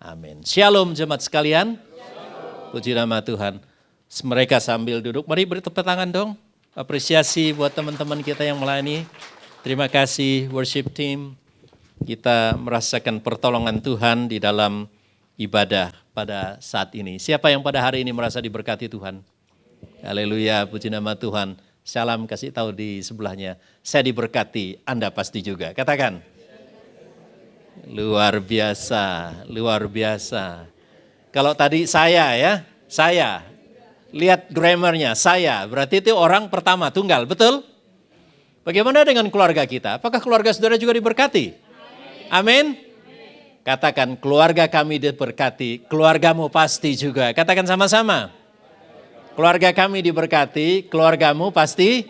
Amin. Shalom jemaat sekalian. Puji nama Tuhan. Mereka sambil duduk, mari beri tepuk tangan dong. Apresiasi buat teman-teman kita yang melayani. Terima kasih worship team. Kita merasakan pertolongan Tuhan di dalam ibadah pada saat ini. Siapa yang pada hari ini merasa diberkati Tuhan? Haleluya, puji nama Tuhan. Salam kasih tahu di sebelahnya. Saya diberkati, Anda pasti juga. Katakan. Luar biasa, luar biasa. Kalau tadi saya. Lihat grammarnya, saya. Berarti itu orang pertama, tunggal, betul? Bagaimana dengan keluarga kita? Apakah keluarga saudara juga diberkati? Amin. Katakan, keluarga kami diberkati, keluargamu pasti juga. Katakan sama-sama. Keluarga kami diberkati, keluargamu pasti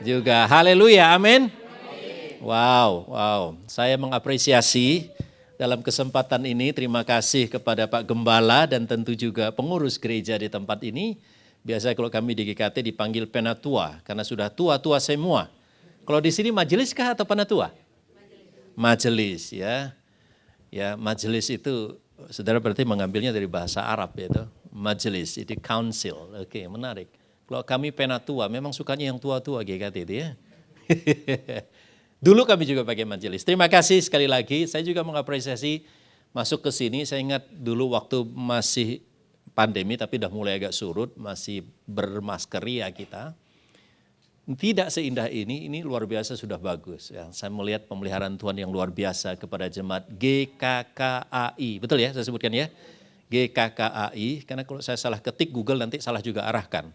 juga. Haleluya, amin. Wow. Saya mengapresiasi dalam kesempatan ini, terima kasih kepada Pak Gembala dan tentu juga pengurus gereja di tempat ini. Biasa kalau kami di GKT dipanggil penatua, karena sudah tua-tua semua. Kalau di sini majelis kah atau penatua? Majelis ya. Ya, majelis itu saudara berarti mengambilnya dari bahasa Arab yaitu majelis, itu council. Oke, menarik. Kalau kami penatua, memang sukanya yang tua-tua GKT itu ya. Dulu kami juga pakai majelis. Terima kasih sekali lagi. Saya juga mengapresiasi masuk ke sini. Saya ingat dulu waktu masih pandemi tapi udah mulai agak surut, masih bermasker ya kita. Tidak seindah ini luar biasa sudah bagus. Ya, saya melihat pemeliharaan Tuhan yang luar biasa kepada jemaat GKKAI. Betul ya saya sebutkan ya? GKKAI, karena kalau saya salah ketik Google nanti salah juga arahkan.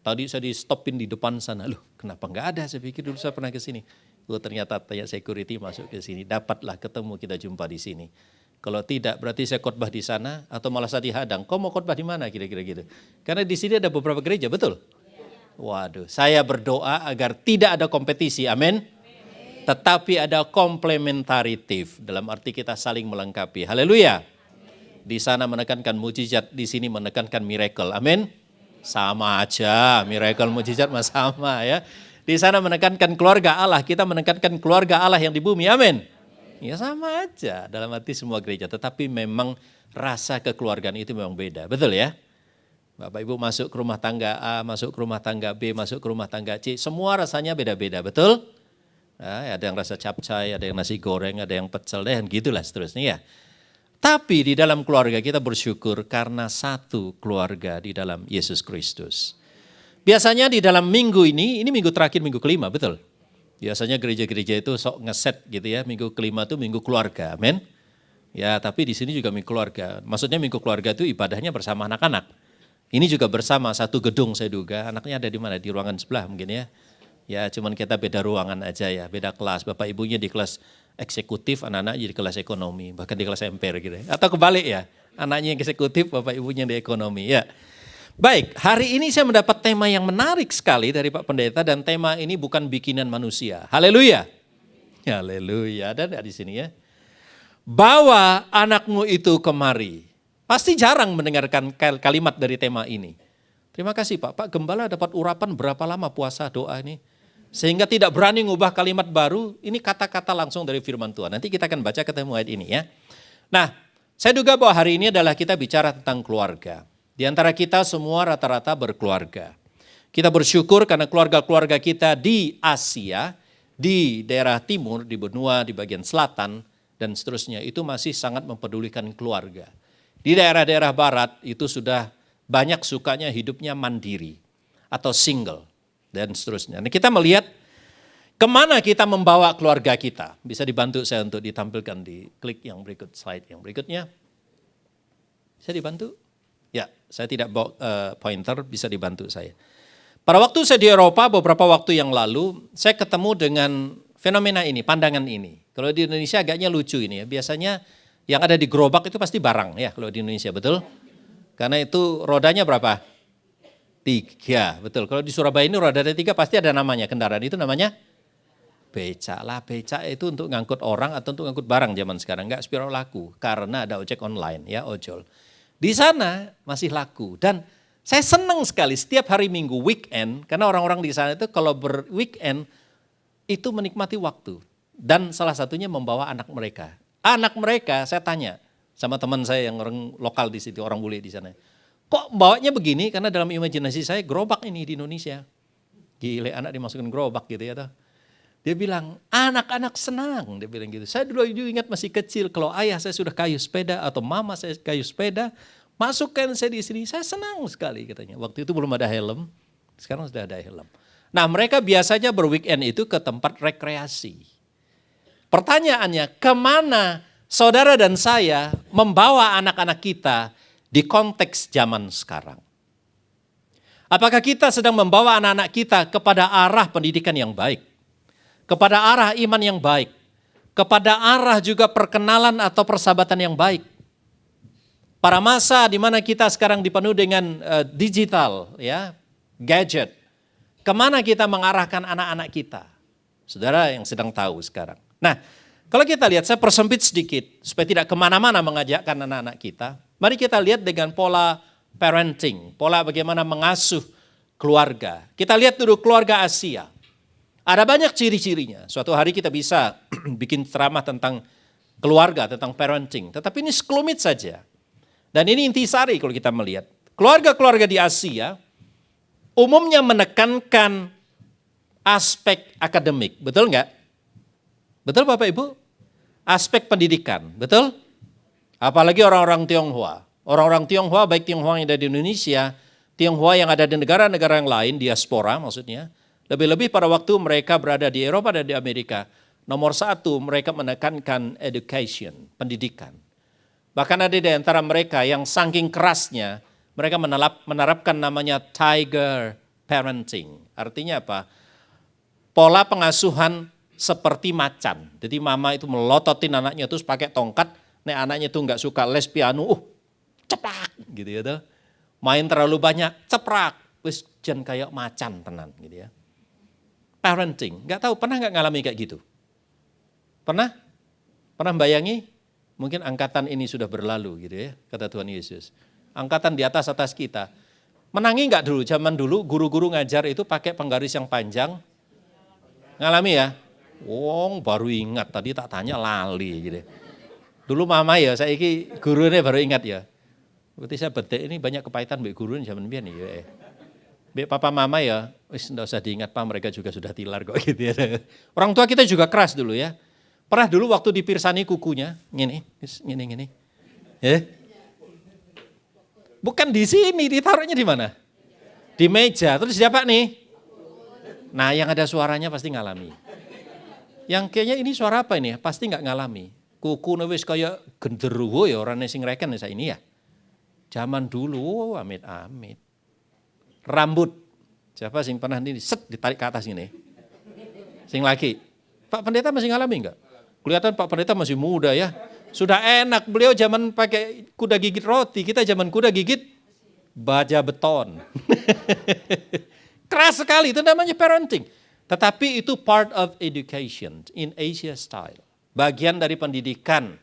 Tadi saya di stopin di depan sana, loh kenapa enggak ada? Saya pikir dulu saya pernah ke sini. Ternyata tanya security masuk ke sini, dapatlah ketemu kita jumpa di sini. Kalau tidak berarti saya khotbah di sana atau malah saya dihadang. Kau mau khotbah di mana kira-kira gitu? Karena di sini ada beberapa gereja, betul? Waduh, saya berdoa agar tidak ada kompetisi, amin. Tetapi ada komplementaritif, dalam arti kita saling melengkapi. Haleluya. Di sana menekankan mujizat, di sini menekankan miracle, amin. Sama aja, miracle mujizat mah sama ya. Di sana menekankan keluarga Allah, kita menekankan keluarga Allah yang di bumi, amin. Ya sama aja dalam arti semua gereja, tetapi memang rasa kekeluargaan itu memang beda, betul ya? Bapak Ibu masuk ke rumah tangga A, masuk ke rumah tangga B, masuk ke rumah tangga C, semua rasanya beda-beda, betul? Nah, ada yang rasa capcay, ada yang nasi goreng, ada yang pecel, dan gitulah seterusnya ya. Tapi di dalam keluarga kita bersyukur karena satu keluarga di dalam Yesus Kristus. Biasanya di dalam minggu ini minggu terakhir, minggu kelima, betul? Biasanya gereja-gereja itu sok ngeset gitu ya, minggu kelima itu minggu keluarga, amin? Ya, tapi di sini juga minggu keluarga. Maksudnya minggu keluarga itu ibadahnya bersama anak-anak. Ini juga bersama satu gedung saya duga, anaknya ada di mana? Di ruangan sebelah mungkin ya. Ya, cuman kita beda ruangan aja ya, beda kelas. Bapak ibunya di kelas eksekutif, anak-anak di kelas ekonomi, bahkan di kelas MPR gitu ya. Atau kebalik ya, anaknya yang eksekutif, bapak ibunya di ekonomi ya. Baik, hari ini saya mendapat tema yang menarik sekali dari Pak Pendeta dan tema ini bukan bikinan manusia. Haleluya. Haleluya, dan di sini ya. Bawa anakmu itu kemari. Pasti jarang mendengarkan kalimat dari tema ini. Terima kasih Pak. Pak Gembala dapat urapan berapa lama puasa doa ini. Sehingga tidak berani ngubah kalimat baru, ini kata-kata langsung dari firman Tuhan. Nanti kita akan baca ketemu ayat ini ya. Nah, saya duga bahwa hari ini adalah kita bicara tentang keluarga. Di antara kita semua rata-rata berkeluarga. Kita bersyukur karena keluarga-keluarga kita di Asia, di daerah timur, di benua, di bagian selatan, dan seterusnya itu masih sangat mempedulikan keluarga. Di daerah-daerah barat itu sudah banyak sukanya hidupnya mandiri atau single dan seterusnya. Nah, kita melihat kemana kita membawa keluarga kita. Bisa dibantu saya untuk ditampilkan di klik yang berikut, slide yang berikutnya. Bisa dibantu? Ya, saya tidak bawa pointer, bisa dibantu saya. Pada waktu saya di Eropa beberapa waktu yang lalu, saya ketemu dengan fenomena ini, pandangan ini. Kalau di Indonesia agaknya lucu ini ya, biasanya yang ada di gerobak itu pasti barang ya kalau di Indonesia, betul? Karena itu rodanya berapa? 3, betul. Kalau di Surabaya ini roda ada 3 pasti ada namanya, kendaraan itu namanya becak lah. Becak itu untuk ngangkut orang atau untuk ngangkut barang zaman sekarang, enggak spiro laku karena ada ojek online ya, ojol. Di sana masih laku dan saya senang sekali setiap hari Minggu weekend karena orang-orang di sana itu kalau berweekend itu menikmati waktu dan salah satunya membawa anak mereka. Anak mereka saya tanya, sama teman saya yang orang lokal di situ, orang bule di sana. Kok bawanya begini? Karena dalam imajinasi saya gerobak ini di Indonesia. Gile, anak dimasukin gerobak gitu ya. Toh. Dia bilang, anak-anak senang. Dia bilang gitu. Saya dulu ingat masih kecil, kalau ayah saya sudah kayu sepeda atau mama saya kayu sepeda, masukkan saya di sini, saya senang sekali katanya. Waktu itu belum ada helm, sekarang sudah ada helm. Nah mereka biasanya berweekend itu ke tempat rekreasi. Pertanyaannya, kemana saudara dan saya membawa anak-anak kita di konteks zaman sekarang? Apakah kita sedang membawa anak-anak kita kepada arah pendidikan yang baik? Kepada arah iman yang baik? Kepada arah juga perkenalan atau persahabatan yang baik? Pada masa di mana kita sekarang dipenuhi dengan digital, ya, gadget, kemana kita mengarahkan anak-anak kita? Saudara yang sedang tahu sekarang. Nah, kalau kita lihat, saya persempit sedikit supaya tidak kemana-mana mengajakkan anak-anak kita. Mari kita lihat dengan pola parenting, pola bagaimana mengasuh keluarga. Kita lihat dulu keluarga Asia. Ada banyak ciri-cirinya. Suatu hari kita bisa bikin ceramah tentang keluarga, tentang parenting. Tetapi ini sekelumit saja. Dan ini intisari kalau kita melihat. Keluarga-keluarga di Asia umumnya menekankan aspek akademik. Betul enggak? Betul Bapak Ibu? Aspek pendidikan. Betul? Apalagi orang-orang Tionghoa. Orang-orang Tionghoa, baik Tionghoa yang ada di Indonesia, Tionghoa yang ada di negara-negara yang lain, diaspora maksudnya, lebih-lebih pada waktu mereka berada di Eropa dan di Amerika, nomor satu mereka menekankan education, pendidikan. Bahkan ada di antara mereka yang saking kerasnya, mereka menerapkan namanya tiger parenting. Artinya apa? Pola pengasuhan seperti macan. Jadi mama itu melototin anaknya terus pakai tongkat, nek anaknya itu enggak suka les piano, cepak gitu ya tuh. Main terlalu banyak, ceprak. Wis jan kayak macan tenan gitu ya. Parenting, enggak tahu pernah enggak ngalami kayak gitu? Pernah? Pernah bayangi? Mungkin angkatan ini sudah berlalu gitu ya, kata Tuhan Yesus. Angkatan di atas-atas kita. Menangi enggak dulu? Zaman dulu guru-guru ngajar itu pakai penggaris yang panjang. Ngalami ya? Wong baru ingat, tadi tak tanya lali gitu. Dulu mama ya, saya ini gurunya baru ingat ya. Berarti saya bedek ini banyak kepahitan mbak guru zaman biyen ya. Mbak papa mama ya, wis enggak usah diingat Pak, mereka juga sudah tilar kok gitu ya. Orang tua kita juga keras dulu ya. Pernah dulu waktu dipirsani kukunya, gini. Ya. Bukan di sini, ditaruhnya di mana? Di meja, terus siapa nih? Nah yang ada suaranya pasti ngalami. Yang kayaknya ini suara apa ini? Pasti nggak ngalami. Kuku wis kayak genderuwo ya orang sing reken ya ini ya. Zaman dulu amit-amit. Rambut. Siapa sing pernah ini set ditarik ke atas ini? Sing laki. Pak Pendeta masih ngalami enggak? Kelihatan Pak Pendeta masih muda ya. Sudah enak, beliau zaman pakai kuda gigit roti, kita zaman kuda gigit baja beton. Keras sekali, itu namanya parenting. Tetapi itu part of education in Asia style. Bagian dari pendidikan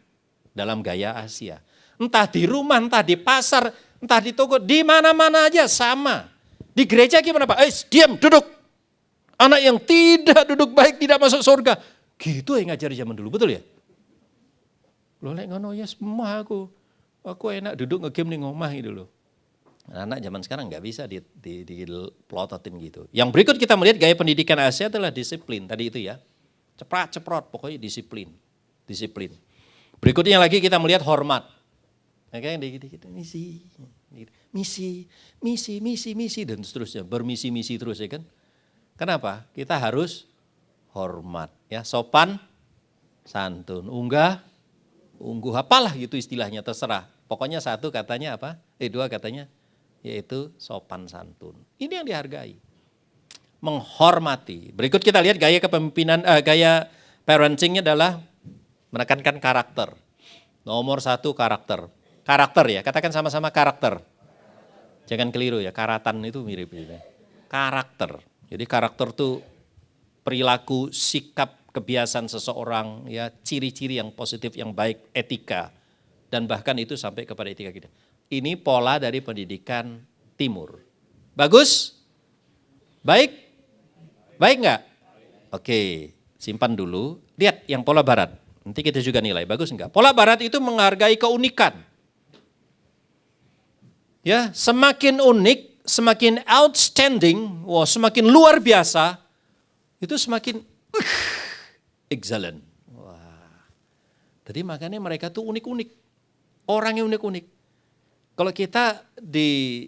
dalam gaya Asia. Entah di rumah, entah di pasar, entah di toko, di mana-mana aja sama. Di gereja gimana Pak? Diam, duduk. Anak yang tidak duduk baik, tidak masuk surga. Gitu yang ngajari zaman dulu, betul ya? Loh, lek ngono ya semua aku enak duduk nge-game ning omah gitu loh. Anak zaman sekarang nggak bisa dipelototin gitu. Yang berikut kita melihat gaya pendidikan Asia adalah disiplin. Tadi itu ya, ceprot, pokoknya disiplin. Berikutnya lagi kita melihat hormat. Kayak gitu, misi, dan seterusnya. Bermisi-misi terus ya kan. Kenapa? Kita harus hormat. Ya, sopan, santun, ungguh, apalah gitu istilahnya terserah. Pokoknya satu katanya apa? Dua katanya. Yaitu sopan santun. Ini yang dihargai. Menghormati. Berikut kita lihat gaya kepemimpinan, gaya parentingnya adalah menekankan karakter. Nomor satu karakter. Karakter ya, katakan sama-sama karakter. Jangan keliru ya, karatan itu mirip. Karakter. Jadi karakter itu perilaku, sikap, kebiasaan seseorang, ya ciri-ciri yang positif, yang baik, etika. Dan bahkan itu sampai kepada etika kita. Ini pola dari pendidikan timur. Bagus? Baik? Baik enggak? Oke, simpan dulu. Lihat yang pola barat. Nanti kita juga nilai, bagus enggak? Pola barat itu menghargai keunikan. Ya, semakin unik, semakin outstanding, semakin luar biasa, itu semakin excellent. Wah. Jadi makanya mereka tuh unik-unik. Orangnya unik-unik. Kalau kita di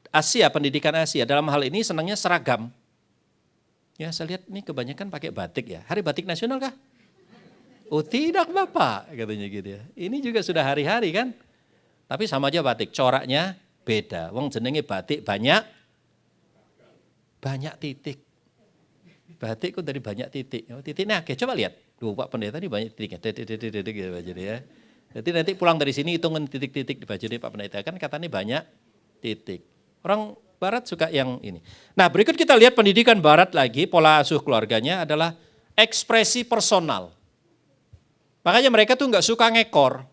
Asia, pendidikan Asia, dalam hal ini senangnya seragam. Ya, saya lihat nih kebanyakan pakai batik ya. Hari Batik Nasional kah? Oh tidak Bapak, katanya gitu ya. Ini juga sudah hari-hari kan. Tapi sama aja batik, coraknya beda. Wong jenenge batik banyak titik. Batik kok dari banyak titik. Titiknya oke, coba lihat. Pak Pendeta ini banyak titiknya. Titik gitu jadi ya. Jadi nanti pulang dari sini hitungan titik-titik di baju Pak Pendeta. Kan katanya banyak titik. Orang Barat suka yang ini. Nah berikut kita lihat pendidikan Barat lagi, pola asuh keluarganya adalah ekspresi personal. Makanya mereka tuh nggak suka ngekor.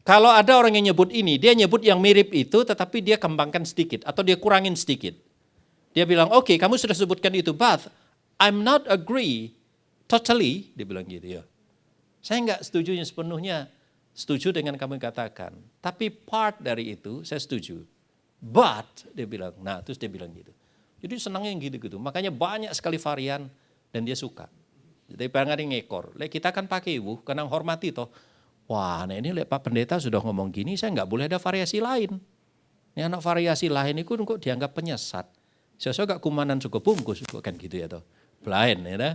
Kalau ada orang yang nyebut ini, dia nyebut yang mirip itu tetapi dia kembangkan sedikit atau dia kurangin sedikit. Dia bilang, oke, kamu sudah sebutkan itu, but I'm not agree totally, dia bilang gitu ya. Saya nggak setuju sepenuhnya, setuju dengan kamu katakan. Tapi part dari itu saya setuju. But, dia bilang, nah terus dia bilang gitu. Jadi senangnya yang gitu-gitu, makanya banyak sekali varian dan dia suka. Jadi pengen ngekor, kita kan pakai karena hormati toh. Wah, nah ini lihat Pak Pendeta sudah ngomong gini, saya nggak boleh ada variasi lain. Ini anak variasi lain itu kok dianggap penyesat. Saya gak kumanan cukup bungkus, kan gitu ya toh. Blind ya. Nah.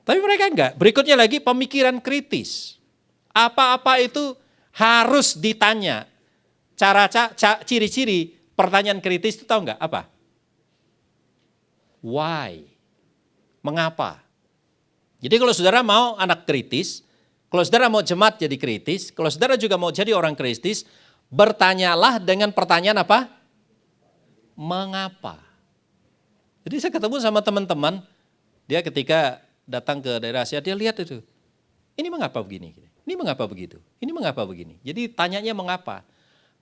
Tapi mereka enggak. Berikutnya lagi pemikiran kritis. Apa-apa itu harus ditanya. Ciri-ciri pertanyaan kritis itu tahu enggak? Apa? Why? Mengapa? Jadi kalau saudara mau anak kritis, kalau saudara mau jemaat jadi kritis, kalau saudara juga mau jadi orang kritis, bertanyalah dengan pertanyaan apa? Mengapa? Jadi saya ketemu sama teman-teman, dia ketika datang ke daerah Asia, dia lihat itu, ini mengapa begini? Ini mengapa begitu? Ini mengapa begini? Jadi tanyanya mengapa?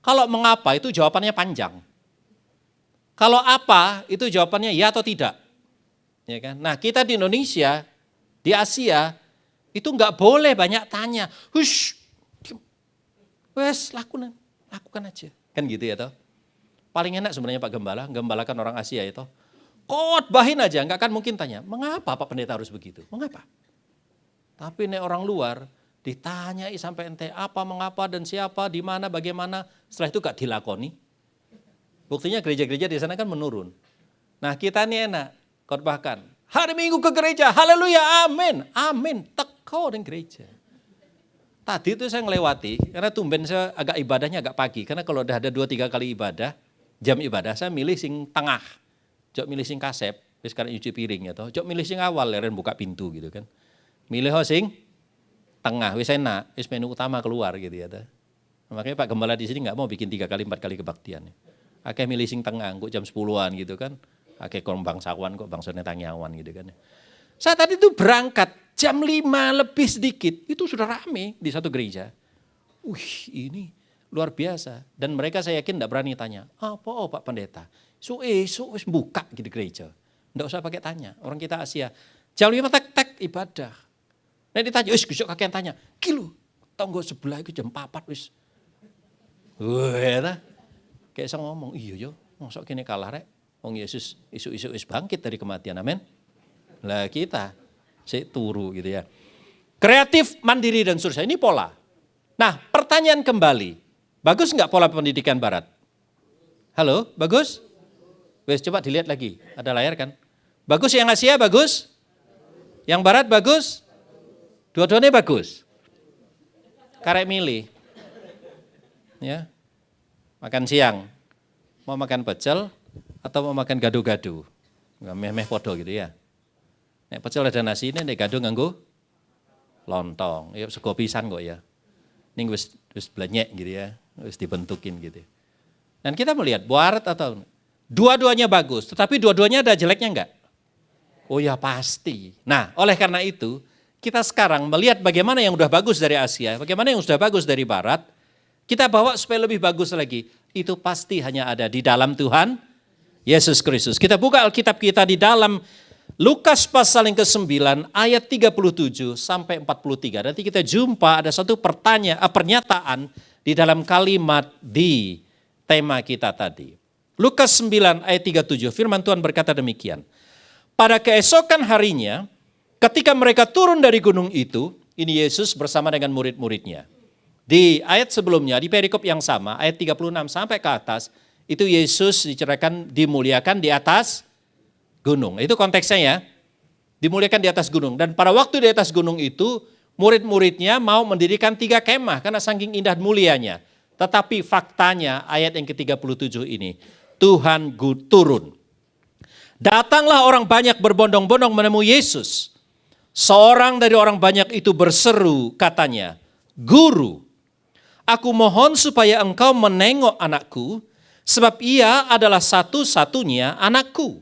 Kalau mengapa itu jawabannya panjang. Kalau apa itu jawabannya ya atau tidak. Ya kan? Nah kita di Indonesia, di Asia, itu enggak boleh banyak tanya. Hush, wes lakukan aja. Kan gitu ya toh. Paling enak sebenarnya Pak Gembala, gembalakan orang Asia itu. Khotbahin aja, enggak kan mungkin tanya, mengapa Pak Pendeta harus begitu? Mengapa? Tapi nih orang luar ditanyai sampai ente apa, mengapa dan siapa, di mana, bagaimana, setelah itu gak dilakoni. Buktinya gereja-gereja di sana kan menurun. Nah kita nih enak, khotbahkan. Hari Minggu ke gereja, haleluya, amin, amin, teko di gereja. Tadi itu saya ngelewati, karena tumben saya agak ibadahnya agak pagi, karena kalau udah ada 2-3 kali ibadah, jam ibadah saya milih sing tengah. Jok milih sing kasep, wis karena nyuci piring ya toh. Jok milih sing awal, leren buka pintu gitu kan. Milih sing tengah, wis enak, wis menu utama keluar gitu ya toh. Makanya Pak Gembala di sini nggak mau bikin 3 kali 4 kali kebaktian. Akeh milih sing tengah, kok jam 10-an gitu kan. Akeh korong bangsawan kok bangsane tangyawan gitu kan. Saya tadi tuh berangkat jam 5 lebih sedikit, itu sudah rame di satu gereja. Ini luar biasa. Dan mereka saya yakin enggak berani tanya, apa Pak Pendeta? So buka gitu gereja. Enggak usah pakai tanya. Orang kita Asia. Jam 5 tek ibadah. Nah ditanya, besok kakek tanya. Kilo, tonggo sebelah itu jam 4 wis. Wah, kayak saya ngomong, iya yo, mosok kene kalah rek. Wong Yesus isu-isu wis bangkit dari kematian, amin. Lah kita sik turu gitu ya. Kreatif, mandiri dan seterusnya. Ini pola. Nah, pertanyaan kembali. Bagus enggak pola pendidikan Barat? Halo, bagus? Wes coba dilihat lagi, ada layar kan? Bagus yang Asia bagus? Yang Barat bagus? Dua-duanya bagus? Karek milih. Ya. Makan siang, mau makan pecel atau mau makan gado-gado? Meh-meh podo gitu ya. Nek pecel ada nasi ini, nek gado nganggo lontong. Ya sego pisan kok ya. Ning wis blenyek gitu ya, wis dibentukin gitu. Dan kita melihat Barat atau dua-duanya bagus, tetapi dua-duanya ada jeleknya enggak? Oh ya pasti. Nah, oleh karena itu, kita sekarang melihat bagaimana yang sudah bagus dari Asia, bagaimana yang sudah bagus dari Barat, kita bawa supaya lebih bagus lagi. Itu pasti hanya ada di dalam Tuhan Yesus Kristus. Kita buka Alkitab kita di dalam Lukas pasal yang ke-9 ayat 37 sampai 43. Nanti kita jumpa ada satu pernyataan di dalam kalimat di tema kita tadi. Lukas 9 ayat 37, firman Tuhan berkata demikian. Pada keesokan harinya, ketika mereka turun dari gunung itu, ini Yesus bersama dengan murid-muridnya. Di ayat sebelumnya, di perikop yang sama, ayat 36 sampai ke atas, itu Yesus diceritakan dimuliakan di atas gunung. Itu konteksnya ya, dimuliakan di atas gunung. Dan pada waktu di atas gunung itu, murid-muridnya mau mendirikan 3 kemah karena saking indah mulianya. Tetapi faktanya ayat yang ke-37 ini, Tuhan turun. Datanglah orang banyak berbondong-bondong menemui Yesus. Seorang dari orang banyak itu berseru katanya, Guru, aku mohon supaya engkau menengok anakku, sebab ia adalah satu-satunya anakku.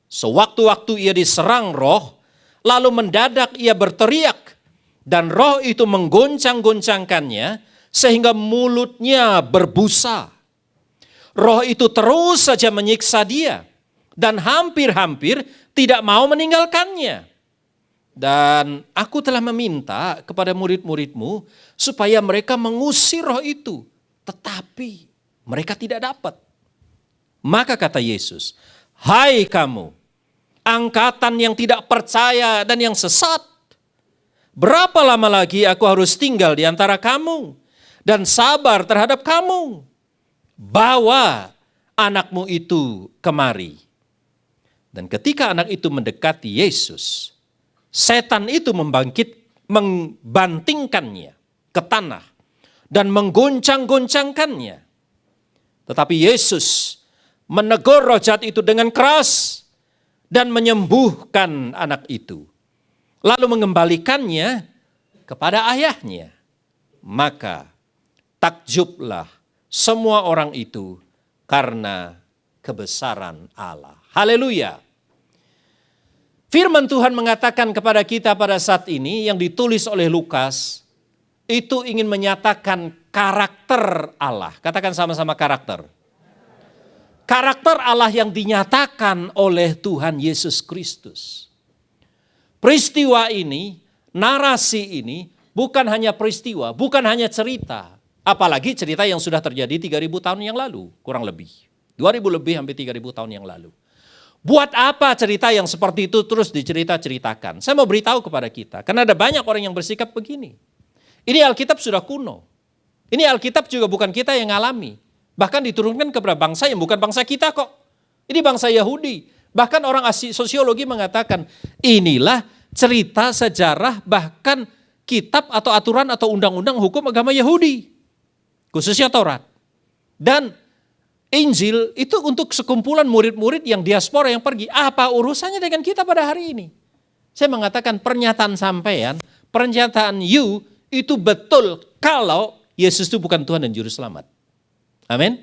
Sewaktu-waktu ia diserang roh, lalu mendadak ia berteriak, dan roh itu menggoncang-goncangkannya, sehingga mulutnya berbusa. Roh itu terus saja menyiksa dia, dan hampir-hampir tidak mau meninggalkannya. Dan aku telah meminta kepada murid-muridmu, supaya mereka mengusir roh itu, tetapi mereka tidak dapat. Maka kata Yesus, hai kamu, angkatan yang tidak percaya dan yang sesat, berapa lama lagi aku harus tinggal di antara kamu dan sabar terhadap kamu? Bawa anakmu itu kemari. Dan ketika anak itu mendekati Yesus, setan itu membantingkannya ke tanah dan menggoncang-goncangkannya. Tetapi Yesus menegur roh jahat itu dengan keras dan menyembuhkan anak itu. Lalu mengembalikannya kepada ayahnya. Maka takjublah semua orang itu karena kebesaran Allah. Haleluya. Firman Tuhan mengatakan kepada kita pada saat ini yang ditulis oleh Lukas, itu ingin menyatakan karakter Allah. Katakan sama-sama karakter. Karakter Allah yang dinyatakan oleh Tuhan Yesus Kristus. Peristiwa ini, narasi ini bukan hanya peristiwa, bukan hanya cerita. Apalagi cerita yang sudah terjadi 3.000 tahun yang lalu, kurang lebih. 2.000 lebih hampir 3.000 tahun yang lalu. Buat apa cerita yang seperti itu terus diceritakan? Saya mau beritahu kepada kita, karena ada banyak orang yang bersikap begini. Ini Alkitab sudah kuno. Ini Alkitab juga bukan kita yang alami. Bahkan diturunkan kepada bangsa yang bukan bangsa kita kok. Ini bangsa Yahudi. Bahkan orang sosiologi mengatakan, inilah cerita sejarah bahkan kitab atau aturan atau undang-undang hukum agama Yahudi. Khususnya Taurat. Dan Injil itu untuk sekumpulan murid-murid yang diaspora yang pergi. Apa urusannya dengan kita pada hari ini? Saya mengatakan pernyataan sampean, pernyataan you itu betul kalau Yesus itu bukan Tuhan dan Juru Selamat. Amin.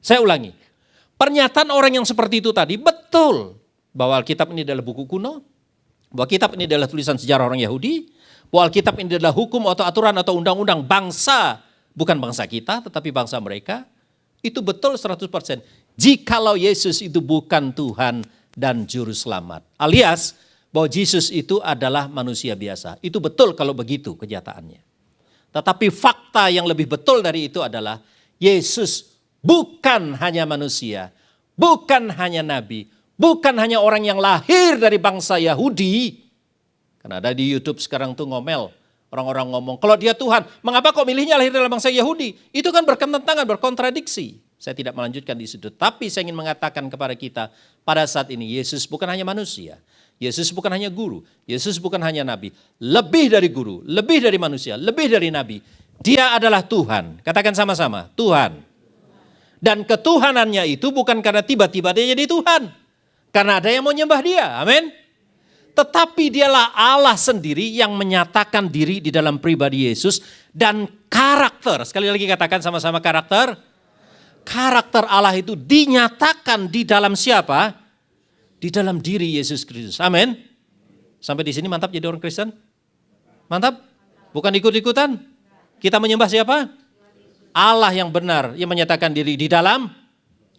Saya ulangi. Pernyataan orang yang seperti itu tadi betul bahwa Alkitab ini adalah buku kuno, bahwa Alkitab ini adalah tulisan sejarah orang Yahudi, bahwa Alkitab ini adalah hukum atau aturan atau undang-undang bangsa, bukan bangsa kita tetapi bangsa mereka. Itu betul 100%. Jikalau Yesus itu bukan Tuhan dan Juru Selamat. Alias bahwa Yesus itu adalah manusia biasa. Itu betul kalau begitu kenyataannya. Tetapi fakta yang lebih betul dari itu adalah Yesus bukan hanya manusia, bukan hanya nabi, bukan hanya orang yang lahir dari bangsa Yahudi. Karena ada di YouTube sekarang tuh ngomel. Orang-orang ngomong, kalau dia Tuhan, mengapa kok milihnya lahir dalam bangsa Yahudi? Itu kan bertentangan, berkontradiksi. Saya tidak melanjutkan di situ. Tapi saya ingin mengatakan kepada kita, pada saat ini Yesus bukan hanya manusia. Yesus bukan hanya guru. Yesus bukan hanya nabi. Lebih dari guru, lebih dari manusia, lebih dari nabi. Dia adalah Tuhan. Katakan sama-sama, Tuhan. Dan ketuhanannya itu bukan karena tiba-tiba dia jadi Tuhan. Karena ada yang mau nyembah dia, amin. Tetapi dialah Allah sendiri yang menyatakan diri di dalam pribadi Yesus dan karakter. Sekali lagi katakan sama-sama karakter. Karakter Allah itu dinyatakan di dalam siapa? Di dalam diri Yesus Kristus. Amin. Sampai di sini mantap jadi orang Kristen? Mantap? Bukan ikut-ikutan? Kita menyembah siapa? Allah yang benar yang menyatakan diri di dalam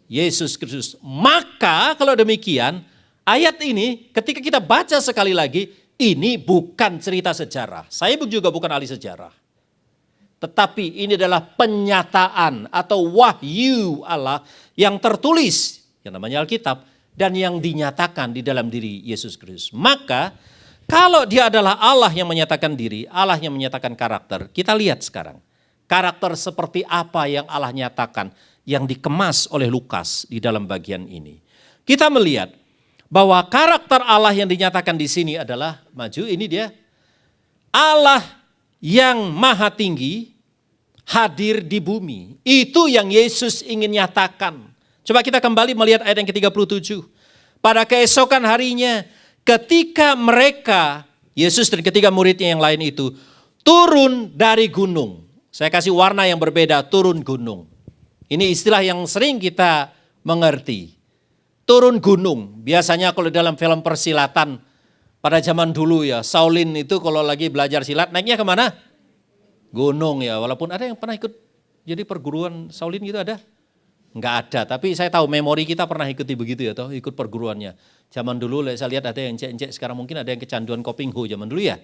Yesus Kristus. Maka kalau demikian Ayat ini ketika kita baca sekali lagi, ini bukan cerita sejarah. Saya juga bukan ahli sejarah. Tetapi ini adalah penyataan atau wahyu Allah yang tertulis, yang namanya Alkitab, dan yang dinyatakan di dalam diri Yesus Kristus. Maka kalau dia adalah Allah yang menyatakan diri, Allah yang menyatakan karakter, kita lihat sekarang. Karakter seperti apa yang Allah nyatakan, yang dikemas oleh Lukas di dalam bagian ini. Kita melihat bahwa karakter Allah yang dinyatakan di sini adalah, maju ini dia, Allah yang maha tinggi hadir di bumi. Itu yang Yesus ingin nyatakan. Coba kita kembali melihat ayat yang ke-37. Pada keesokan harinya ketika mereka, Yesus dan ketiga muridnya yang lain itu, turun dari gunung. Saya kasih warna yang berbeda, turun gunung. Ini istilah yang sering kita mengerti. Turun gunung, biasanya kalau dalam film persilatan pada zaman dulu ya, Shaolin itu kalau lagi belajar silat naiknya kemana? Gunung ya, walaupun ada yang pernah ikut jadi perguruan Shaolin gitu ada? Enggak ada, tapi saya tahu memori kita pernah ikuti begitu ya, toh ikut perguruannya. Zaman dulu saya lihat ada yang encek-encek, sekarang mungkin ada yang kecanduan kopingho zaman dulu ya.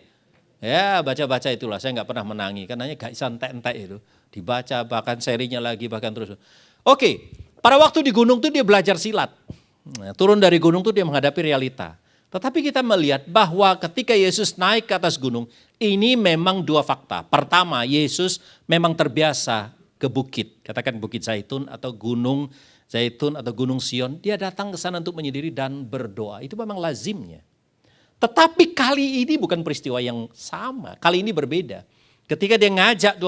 Ya baca-baca itulah, saya enggak pernah menangi, karena gak santai-entek itu. Dibaca bahkan serinya lagi bahkan terus. Oke, pada waktu di gunung tuh dia belajar silat. Nah, turun dari gunung tuh dia menghadapi realita. Tetapi kita melihat bahwa ketika Yesus naik ke atas gunung, ini memang dua fakta. Pertama, Yesus memang terbiasa ke bukit, katakan Bukit Zaitun atau Gunung Zaitun atau Gunung Sion. Dia datang ke sana untuk menyendiri dan berdoa. Itu memang lazimnya. Tetapi kali ini bukan peristiwa yang sama. Kali ini berbeda. Ketika dia ngajak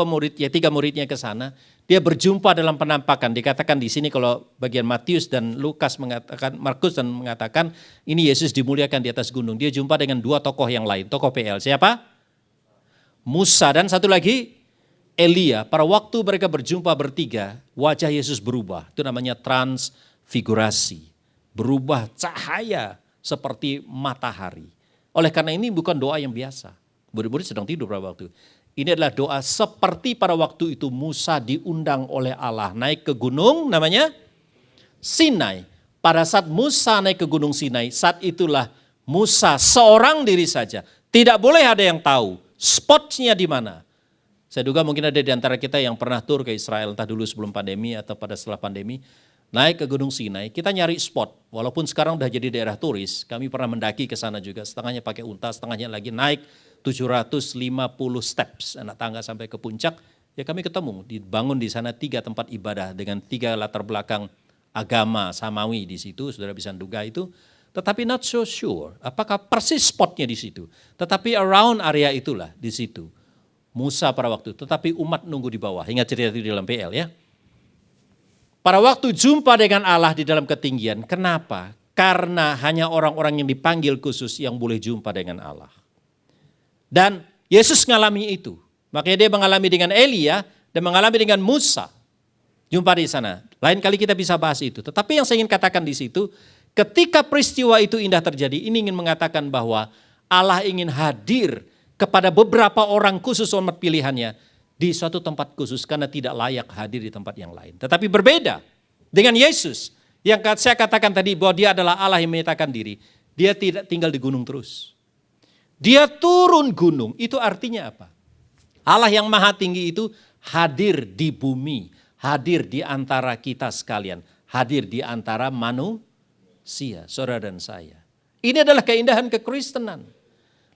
tiga muridnya ke sana, dia berjumpa dalam penampakan. Dikatakan di sini kalau bagian Matius dan Lukas mengatakan, Markus dan mengatakan ini Yesus dimuliakan di atas gunung. Dia jumpa dengan dua tokoh yang lain. Tokoh PL siapa? Musa dan satu lagi Elia. Pada waktu mereka berjumpa bertiga, wajah Yesus berubah. Itu namanya transfigurasi. Berubah cahaya seperti matahari. Oleh karena ini bukan doa yang biasa. Murid-murid sedang tidur pada waktu. Ini adalah doa seperti pada waktu itu Musa diundang oleh Allah naik ke gunung namanya Sinai. Pada saat Musa naik ke gunung Sinai, saat itulah Musa seorang diri saja. Tidak boleh ada yang tahu spotnya di mana. Saya duga mungkin ada di antara kita yang pernah tur ke Israel, entah dulu sebelum pandemi atau pada setelah pandemi. Naik ke gunung Sinai, kita nyari spot. Walaupun sekarang udah jadi daerah turis, kami pernah mendaki ke sana juga. Setengahnya pakai unta, setengahnya lagi naik 750 steps, anak tangga sampai ke puncak. Ya kami ketemu, dibangun di sana 3 tempat ibadah dengan 3 latar belakang agama Samawi di situ, saudara bisa duga itu. Tetapi not so sure, apakah persis spotnya di situ. Tetapi around area itulah di situ. Musa pada waktu, tetapi umat nunggu di bawah. Ingat cerita itu di dalam PL ya. Pada waktu jumpa dengan Allah di dalam ketinggian, kenapa? Karena hanya orang-orang yang dipanggil khusus yang boleh jumpa dengan Allah. Dan Yesus mengalami itu. Makanya dia mengalami dengan Elia dan mengalami dengan Musa. Jumpa di sana. Lain kali kita bisa bahas itu. Tetapi yang saya ingin katakan di situ, ketika peristiwa itu indah terjadi, ini ingin mengatakan bahwa Allah ingin hadir kepada beberapa orang khusus umat pilihannya di suatu tempat khusus karena tidak layak hadir di tempat yang lain. Tetapi berbeda dengan Yesus yang saya katakan tadi bahwa dia adalah Allah yang menyatakan diri. Dia tidak tinggal di gunung terus. Dia turun gunung, itu artinya apa? Allah yang maha tinggi itu hadir di bumi, hadir di antara kita sekalian, hadir di antara manusia, saudara dan saya. Ini adalah keindahan kekristenan.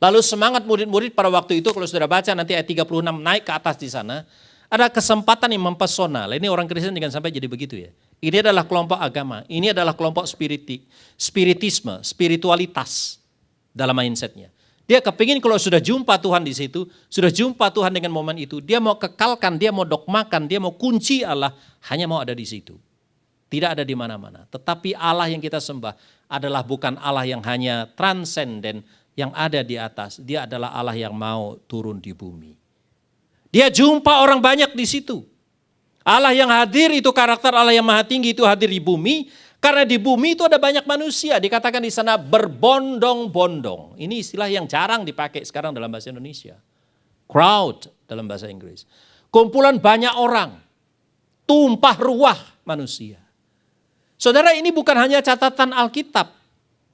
Lalu semangat murid-murid pada waktu itu, kalau sudah baca nanti ayat 36 naik ke atas di sana, ada kesempatan yang mempesona. Ini orang Kristen jangan sampai jadi begitu ya. Ini adalah kelompok agama, ini adalah kelompok spiritisme, spiritualitas dalam mindsetnya. Dia kepingin kalau sudah jumpa Tuhan di situ, sudah jumpa Tuhan dengan momen itu, dia mau kekalkan, dia mau dogmakan, dia mau kunci Allah, hanya mau ada di situ. Tidak ada di mana-mana. Tetapi Allah yang kita sembah adalah bukan Allah yang hanya transenden, yang ada di atas. Dia adalah Allah yang mau turun di bumi. Dia jumpa orang banyak di situ. Allah yang hadir itu karakter Allah yang maha tinggi itu hadir di bumi. Karena di bumi itu ada banyak manusia. Dikatakan di sana berbondong-bondong. Ini istilah yang jarang dipakai sekarang dalam bahasa Indonesia. Crowd dalam bahasa Inggris. Kumpulan banyak orang. Tumpah ruah manusia. Saudara, ini bukan hanya catatan Alkitab.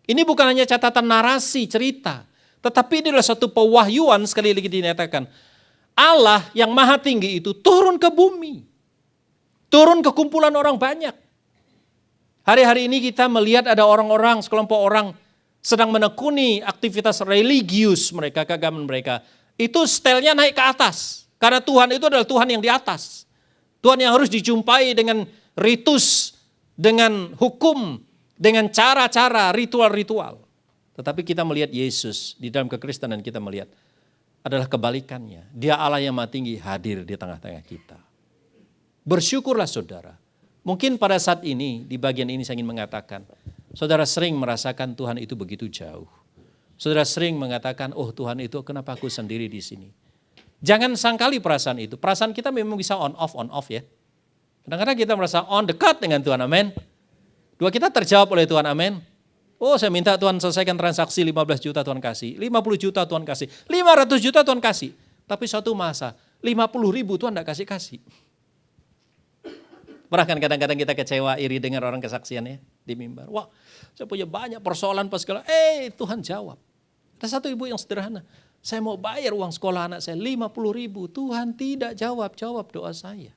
Ini bukan hanya catatan narasi, cerita. Tetapi ini adalah satu pewahyuan, sekali lagi dinyatakan. Allah yang maha tinggi itu turun ke bumi. Turun ke kumpulan orang banyak. Hari-hari ini kita melihat ada orang-orang, sekelompok orang sedang menekuni aktivitas religius mereka, keagamaan mereka. Itu stylenya naik ke atas. Karena Tuhan itu adalah Tuhan yang di atas. Tuhan yang harus dijumpai dengan ritus, dengan hukum, dengan cara-cara, ritual-ritual. Tetapi kita melihat Yesus di dalam kekristenan, kita melihat adalah kebalikannya. Dia Allah yang maha tinggi hadir di tengah-tengah kita. Bersyukurlah saudara. Mungkin pada saat ini, di bagian ini saya ingin mengatakan, saudara sering merasakan Tuhan itu begitu jauh. Saudara sering mengatakan, oh Tuhan itu kenapa aku sendiri di sini. Jangan sangkali perasaan itu. Perasaan kita memang bisa on off ya. Kadang-kadang kita merasa on dekat dengan Tuhan, amin. Doa kita terjawab oleh Tuhan, amin. Oh saya minta Tuhan selesaikan transaksi 15 juta Tuhan kasih, 50 juta Tuhan kasih, 500 juta Tuhan kasih. Tapi suatu masa 50 ribu Tuhan tidak kasih. Pernah kan kadang-kadang kita kecewa iri dengar orang kesaksiannya di mimbar. Wah saya punya banyak persoalan pas segala, Tuhan jawab. Ada satu ibu yang sederhana, saya mau bayar uang sekolah anak saya 50 ribu, Tuhan tidak jawab doa saya.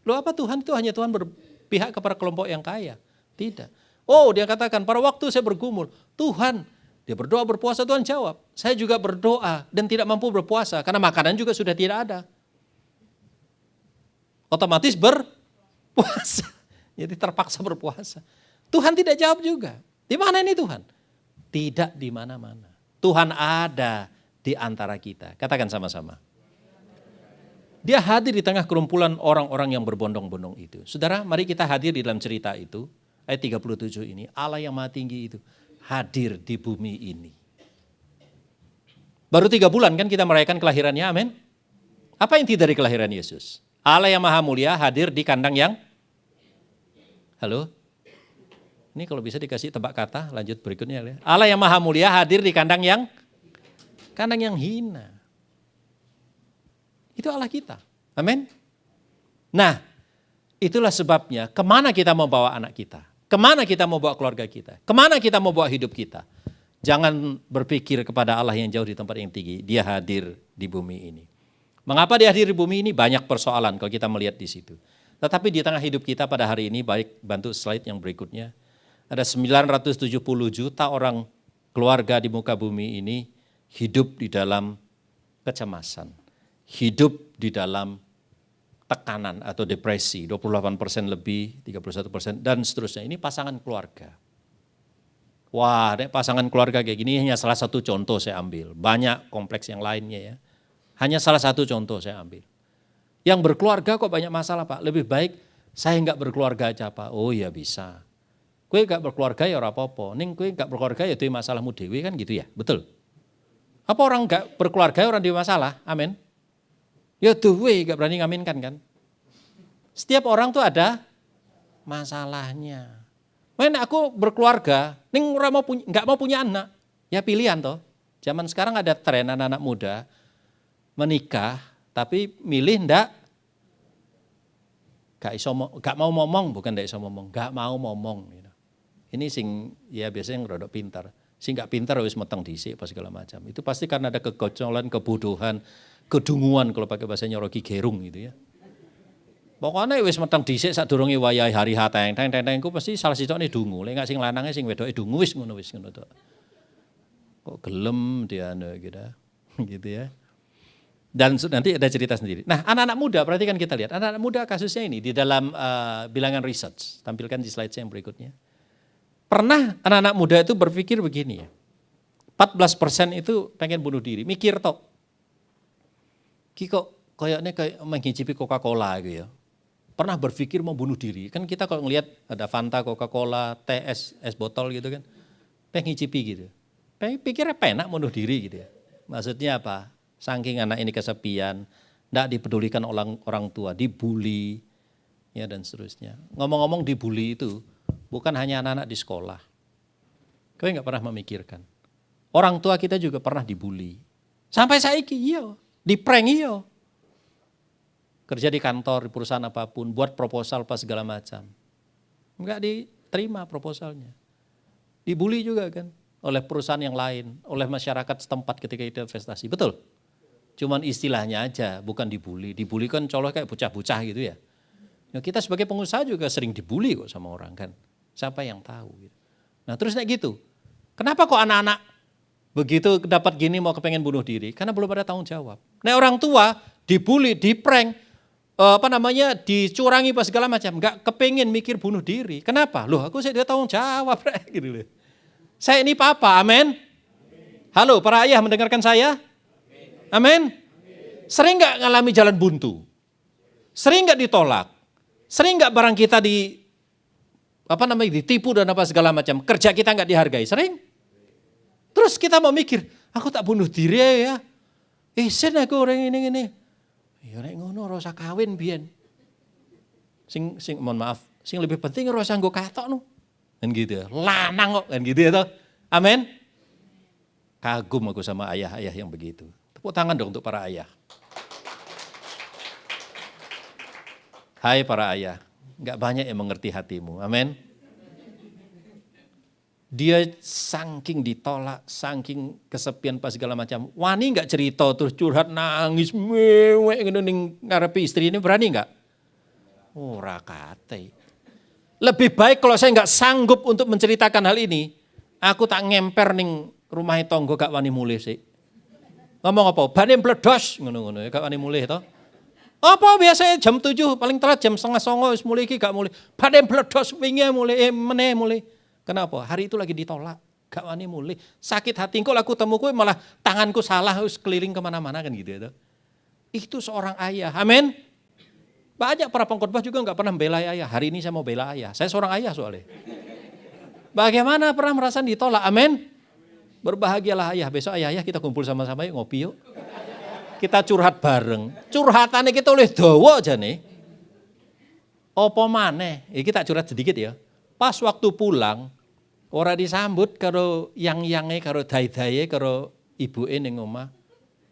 Loh apa Tuhan itu hanya Tuhan berpihak kepada kelompok yang kaya? Tidak. Oh dia katakan pada waktu saya bergumul, Tuhan, dia berdoa berpuasa Tuhan jawab. Saya juga berdoa dan tidak mampu berpuasa karena makanan juga sudah tidak ada. Otomatis berpuasa. Jadi terpaksa berpuasa. Tuhan tidak jawab juga. Di mana ini Tuhan? Tidak di mana-mana. Tuhan ada di antara kita. Katakan sama-sama. Dia hadir di tengah kerumpulan orang-orang yang berbondong-bondong itu. Saudara, mari kita hadir di dalam cerita itu. Ayat 37 ini, Allah yang maha tinggi itu hadir di bumi ini. Baru 3 bulan kan kita merayakan kelahirannya, amin. Apa inti dari kelahiran Yesus? Allah yang maha mulia hadir di kandang yang, halo? Ini kalau bisa dikasih tebak kata, lanjut berikutnya. Allah yang maha mulia hadir di kandang yang hina. Itu Allah kita, amin. Nah, itulah sebabnya kemana kita mau bawa anak kita. Kemana kita mau bawa keluarga kita? Kemana kita mau bawa hidup kita? Jangan berpikir kepada Allah yang jauh di tempat yang tinggi. Dia hadir di bumi ini. Mengapa dia hadir di bumi ini? Banyak persoalan kalau kita melihat di situ. Tetapi di tengah hidup kita pada hari ini, baik bantu slide yang berikutnya. Ada 970 juta orang keluarga di muka bumi ini hidup di dalam kecemasan. Hidup di dalam tekanan atau depresi, 28% lebih, 31% dan seterusnya. Ini pasangan keluarga. Wah, pasangan keluarga kayak gini hanya salah satu contoh saya ambil. Banyak kompleks yang lainnya ya. Hanya salah satu contoh saya ambil. Yang berkeluarga kok banyak masalah Pak. Lebih baik saya enggak berkeluarga aja Pak. Oh ya bisa. Kue enggak berkeluarga ya ora apa-apa. Ning kue enggak berkeluarga ya itu masalahmu dewe kan gitu ya. Betul. Apa orang enggak berkeluarga orang di masalah? Amin. Ya duwe gak berani ngaminkan kan. Setiap orang tuh ada masalahnya. Aku berkeluarga, ning gak mau punya anak. Ya pilihan toh. Zaman sekarang ada tren anak-anak muda menikah tapi milih gak mau ngomong, bukan ndak iso ngomong, gak mau ngomong. Ini sing ya biasanya yang rodok pintar. Sing gak pintar wis meteng dhisik apa segala macam. Itu pasti karena ada kegocolan, kebodohan, kedunguan kalau pakai bahasa Rocky Gerung gitu ya. Pokoknya wis meteng dhisik sadurunge wayahe hari H teng ku pasti salah sitone dungu. Lek gak sing lanange sing wedoke dungu wis ngono tok. Kok gelem dia gitu. Gitu ya. Dan nanti ada cerita sendiri. Nah, anak-anak muda perhatikan kita lihat. Anak-anak muda kasusnya ini di dalam bilangan research. Tampilkan di slide saya yang berikutnya. Pernah anak-anak muda itu berpikir begini ya. 14% itu pengen bunuh diri, mikir tok. Ki kok kayaknya kayak menghicipi Coca-Cola gitu ya. Pernah berpikir mau bunuh diri. Kan kita kalau ngelihat ada Fanta, Coca-Cola, teh, es botol gitu kan. Pengen ngicipi gitu. Pikirnya penak bunuh diri gitu ya. Maksudnya apa? Saking anak ini kesepian, enggak dipedulikan orang tua, dibully ya dan seterusnya. Ngomong-ngomong dibully itu bukan hanya anak-anak di sekolah. Kau enggak pernah memikirkan. Orang tua kita juga pernah dibully. Sampai saiki iya, di-prank iya. Kerja di kantor, di perusahaan apapun, buat proposal apa segala macam. Enggak diterima proposalnya. Dibully juga kan oleh perusahaan yang lain, oleh masyarakat setempat ketika itu investasi. Betul? Cuman istilahnya aja, bukan dibully. Dibully kan colok kayak bocah-bocah gitu ya. Ya, kita sebagai pengusaha juga sering dibully kok sama orang kan. Siapa yang tahu gitu. Nah terus kayak gitu. Kenapa kok anak-anak begitu dapat gini mau kepengen bunuh diri? Karena belum ada tanggung jawab. Nah orang tua dibully, diprank, dicurangi pas segala macam. Gak kepengen mikir bunuh diri. Kenapa? Loh aku saya dia tanggung jawab. Gitu loh. Saya ini papa, amin. Halo para ayah mendengarkan saya? Amin. Sering gak ngalami jalan buntu? Sering gak ditolak? Sering gak barang kita ditipu dan apa segala macam? Kerja kita gak dihargai? Sering? Terus kita mau mikir, aku tak bunuh diri ya. Sen aku orang ini. Ya nek ngono ora usah kawin biyen. Sing mohon maaf, sing lebih penting ora usah nggo katok no. Kan gitu ya. Lanang kok kan gitu ya toh. Amin. Kagum aku sama ayah-ayah yang begitu. Tepuk tangan dong untuk para ayah. Hai para ayah, gak banyak yang mengerti hatimu, amin. Dia saking ditolak, saking kesepian pas segala macam. Wani gak cerita terus curhat nangis, mewek ning ngarepi istri ini berani gak? Ora kate. Lebih baik kalau saya gak sanggup untuk menceritakan hal ini, aku tak ngemper ning rumah tonggo gak wani mulih sih. Ngomong apa? Bane bledos ngono-ngono ya gak wani mulih toh. Apa biasanya jam 7 paling telat jam 8:30 wis mulih iki gak mulih. Bane bledos wingi mulih meneh mulih. Kenapa? Hari itu lagi ditolak, gak wani mulih. Sakit hati kok aku temu kowe malah tanganku salah wis keliling kemana-mana kan gitu ya. Itu seorang ayah. Amin. Banyak para pengkhotbah juga gak pernah membela ayah. Hari ini saya mau bela ayah. Saya seorang ayah soalnya. Bagaimana pernah merasa ditolak? Amin. Berbahagialah ayah. Besok ayah kita kumpul sama-sama yuk ngopi yuk. Kita curhat bareng. Curhatannya kita oleh dawa aja nih. Apa maneh? Iki tak curhat sedikit ya. Pas waktu pulang, ora disambut karo yang-yange, karo dai-daye, karo ibuke ning omah.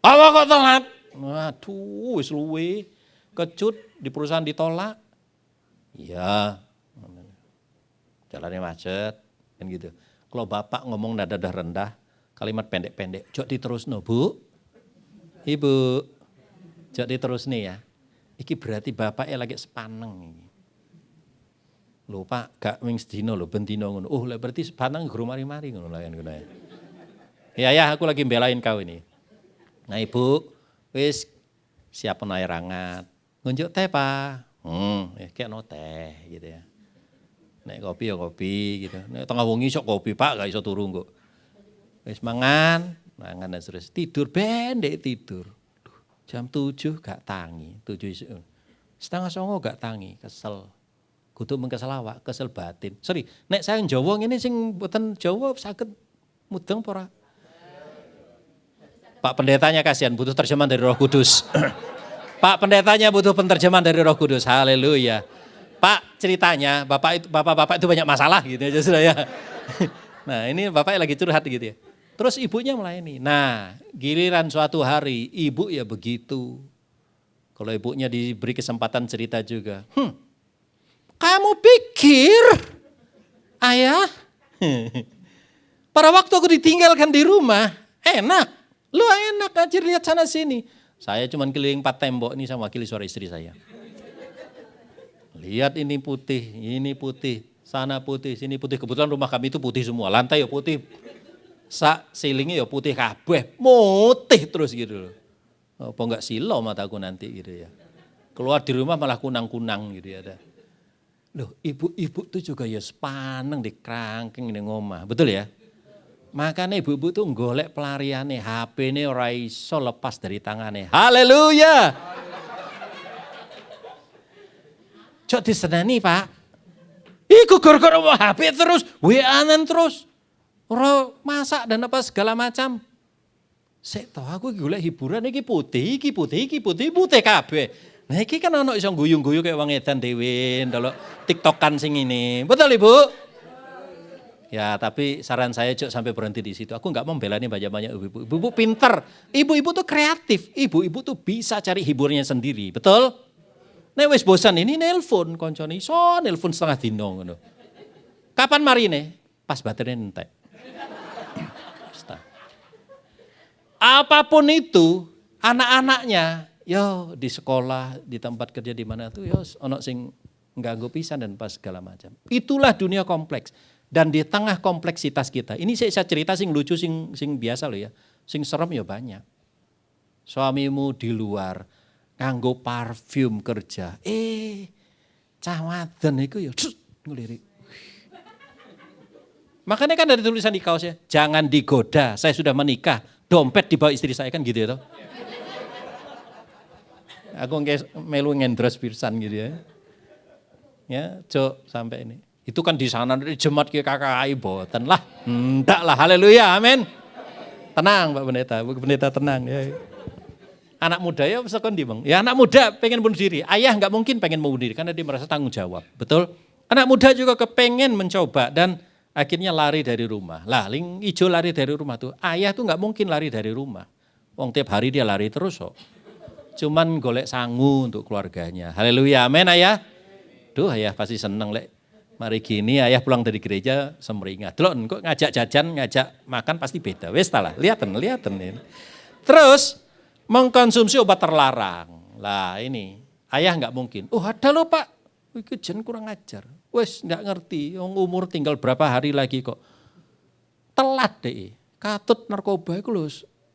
Apa kok telat? Waduh, wis luwe. Kecut di perusahaan ditolak. Iya. Jalannya macet kan gitu. Kalau bapak ngomong nada rendah, kalimat pendek-pendek, jok diterusno, Bu. Ibu, jok diterusno ya. Iki berarti bapaknya lagi sepaneng iki. Lho Pak, gak wing sedina lho, ben dina ngono. Oh, lek berarti sepaneng guru mari-mari ngono lah kan ngono ya. Ya, aku lagi belain kau ini. Nah, Ibu, wis siapin air hangat. Ngunjuk teh, Pak. Kayak no teh gitu ya. Nek kopi ya kopi gitu. Nek tengah wengi sok kopi, Pak, gak iso turu kok. Wis mangan dan terus tidur pendek tidur. Jam 7 gak tangi, 7 isuk. 8:30 gak tangi, kesel. Kudu mengkesel awak, kesel batin. Sorry, nek saya Jawa ngene sing mboten Jawa saged mudeng apa ora? Pak pendetanya kasihan butuh terjemahan dari Roh Kudus. Pak pendetanya butuh penterjemahan dari Roh Kudus. Haleluya. Pak ceritanya bapak-bapak itu banyak masalah gitu aja sudah ya. Nah, ini bapaknya lagi curhat gitu ya. Terus ibunya melayani. Nah, giliran suatu hari ibu ya begitu. Kalau ibunya diberi kesempatan cerita juga. Kamu pikir, ayah, pada waktu aku ditinggalkan di rumah, enak. Lu enak aja lihat sana sini. Saya cuma keliling 4 tembok, ini saya wakili suara istri saya. Lihat ini putih, sana putih, sini putih. Kebetulan rumah kami itu putih semua, lantai ya putih. Ceilingnya ya putih kabeh, mutih terus gitu loh. Apa enggak silau mataku nanti gitu ya. Keluar di rumah malah kunang-kunang gitu ya. Loh, ibu-ibu tuh juga ya sepaneng di kerangkeng di ngomah, betul ya? Makanya ibu-ibu tuh golek pelariannya, HP-nya ora iso lepas dari tangannya. Haleluya! Cok diseneni Pak. Iku gara-gara mau HP terus, WA-an terus. Ora masak dan apa segala macam. Sik toh aku golek hiburan iki putih kabeh. Nah iki kan ono iso guyu-guyu kayak wong edan dhewe ndelok TikTokan sing ini. Betul Ibu? Ya, tapi saran saya Cuk sampai berhenti di situ. Aku enggak membelani banyak-banyak ibu-ibu. Ibu pinter. Ibu-ibu tuh kreatif. Ibu-ibu tuh bisa cari hiburnya sendiri. Betul? Nek wis bosan ini nelpon koncone iso nelpon setengah dina ngono. Kapan marine? pas baterainya entek. Apapun itu, anak-anaknya, yo di sekolah, di tempat kerja di mana tuh, yo ono sing ngganggu pisan dan pas segala macam. Itulah dunia kompleks. Dan di tengah kompleksitas kita, ini saya cerita sing lucu, sing biasa loh ya, sing serem ya banyak. Suamimu di luar, nganggo parfum kerja, cah wadon iku ya ngelirik. Makanya kan ada tulisan di kaosnya, jangan digoda, saya sudah menikah, dompet dibawa istri saya, kan gitu ya toh. Aku melu ngendros pirsan gitu ya. Ya, Cok, sampai ini. Itu kan di sana dari jemaat ke KKI boten lah. Enggak lah, haleluya, amin. Tenang Pak Pendeta, Bu Pendeta tenang ya. Anak muda ya bisa kondi Bang. Ya anak muda pengen bunuh diri. Ayah enggak mungkin pengen bunuh diri karena dia merasa tanggung jawab. Betul? Anak muda juga kepengen mencoba dan akhirnya lari dari rumah. Lah, ling ijo lari dari rumah tuh. Ayah tuh enggak mungkin lari dari rumah. Wong tiap hari dia lari terus kok. Cuman golek sangu untuk keluarganya. Haleluya, amin ayah. Duh ayah pasti seneng lek. Mari gini ayah pulang dari gereja semeringat. Delok kok ngajak jajan, ngajak makan pasti beda. Wes talah, lihaten ini. Terus mengkonsumsi obat terlarang. Lah ini, ayah enggak mungkin. Oh ada loh Pak, iki jen kurang ajar. Wes enggak ngerti, umur tinggal berapa hari lagi kok. Telat deh, katut narkoba itu loh.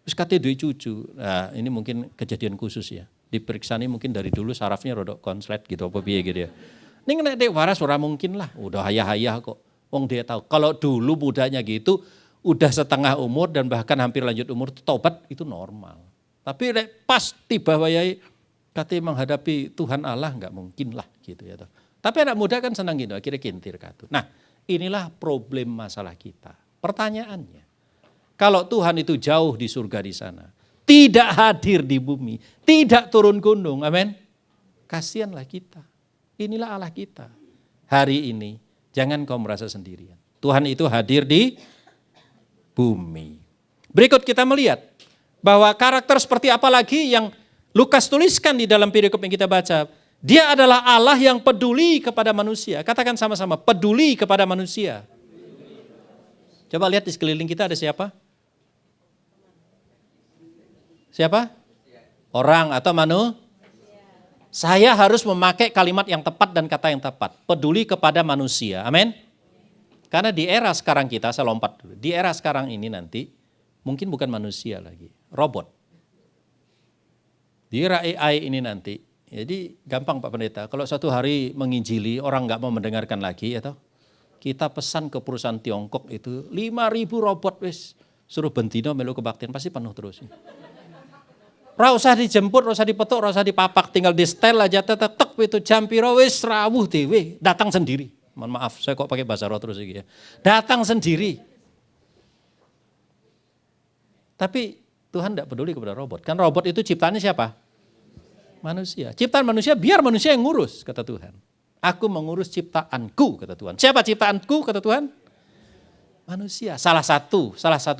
Wis kate duwe cucu. Nah, ini mungkin kejadian khusus ya. Diperiksa nih mungkin dari dulu sarafnya rodok konslet gitu apa piye gitu ya. Ning nek dek waras ora mungkin lah, udah hayah-hayah kok. Wong dia tahu. Kalau dulu mudanya gitu, udah setengah umur dan bahkan hampir lanjut umur tobat itu normal. Tapi nek pas tiba wayai kate menghadapi Tuhan Allah enggak mungkin lah gitu ya. Tapi anak muda kan senang gitu, akhirnya kintir katut. Nah, inilah problem masalah kita. Pertanyaannya, kalau Tuhan itu jauh di surga di sana, tidak hadir di bumi, tidak turun gunung, amin. Kasihanlah kita. Inilah Allah kita. Hari ini jangan kau merasa sendirian. Tuhan itu hadir di bumi. Berikut kita melihat bahwa karakter seperti apa lagi yang Lukas tuliskan di dalam perikop yang kita baca. Dia adalah Allah yang peduli kepada manusia. Katakan sama-sama, peduli kepada manusia. Coba lihat di sekeliling kita ada siapa? Siapa? Orang atau manusia? Saya harus memakai kalimat yang tepat dan kata yang tepat. Peduli kepada manusia. Amin. Karena di era sekarang kita, saya lompat dulu. Di era sekarang ini nanti, mungkin bukan manusia lagi. Robot. Di era AI ini nanti. Jadi gampang Pak Pendeta. Kalau suatu hari menginjili, orang nggak mau mendengarkan lagi. Ya toh? Kita pesan ke perusahaan Tiongkok itu 5.000 robot. Wis suruh bentino melu kebaktian. Pasti penuh terus. Ora usah dijemput, ora usah dipetuk, ora usah dipapak, tinggal di setel aja tetek itu jam piro wis rawuh dhewe, datang sendiri. Mohon maaf, saya kok pakai bahasa roh terus iki ya. Datang sendiri. Tapi Tuhan tidak peduli kepada robot. Kan robot itu ciptaannya siapa? Manusia. Ciptaan manusia biar manusia yang ngurus, kata Tuhan. Aku mengurus ciptaanku, kata Tuhan. Siapa ciptaanku, kata Tuhan? Manusia. Salah satu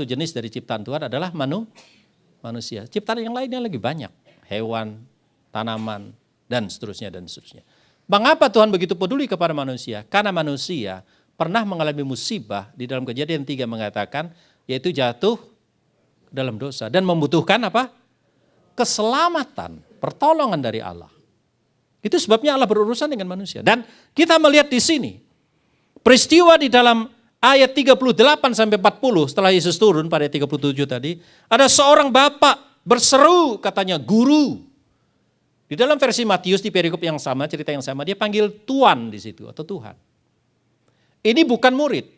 jenis dari ciptaan Tuhan adalah manusia. Ciptaan yang lainnya lagi banyak. Hewan, tanaman, dan seterusnya, dan seterusnya. Mengapa Tuhan begitu peduli kepada manusia? Karena manusia pernah mengalami musibah di dalam Kejadian 3 mengatakan, yaitu jatuh dalam dosa. Dan membutuhkan apa? Keselamatan, pertolongan dari Allah. Itu sebabnya Allah berurusan dengan manusia. Dan kita melihat di sini, peristiwa di dalam ayat 38 sampai 40 setelah Yesus turun pada ayat 37 tadi, ada seorang bapak berseru katanya guru. Di dalam versi Matius di perikop yang sama, cerita yang sama, dia panggil Tuan di situ atau Tuhan. Ini bukan murid.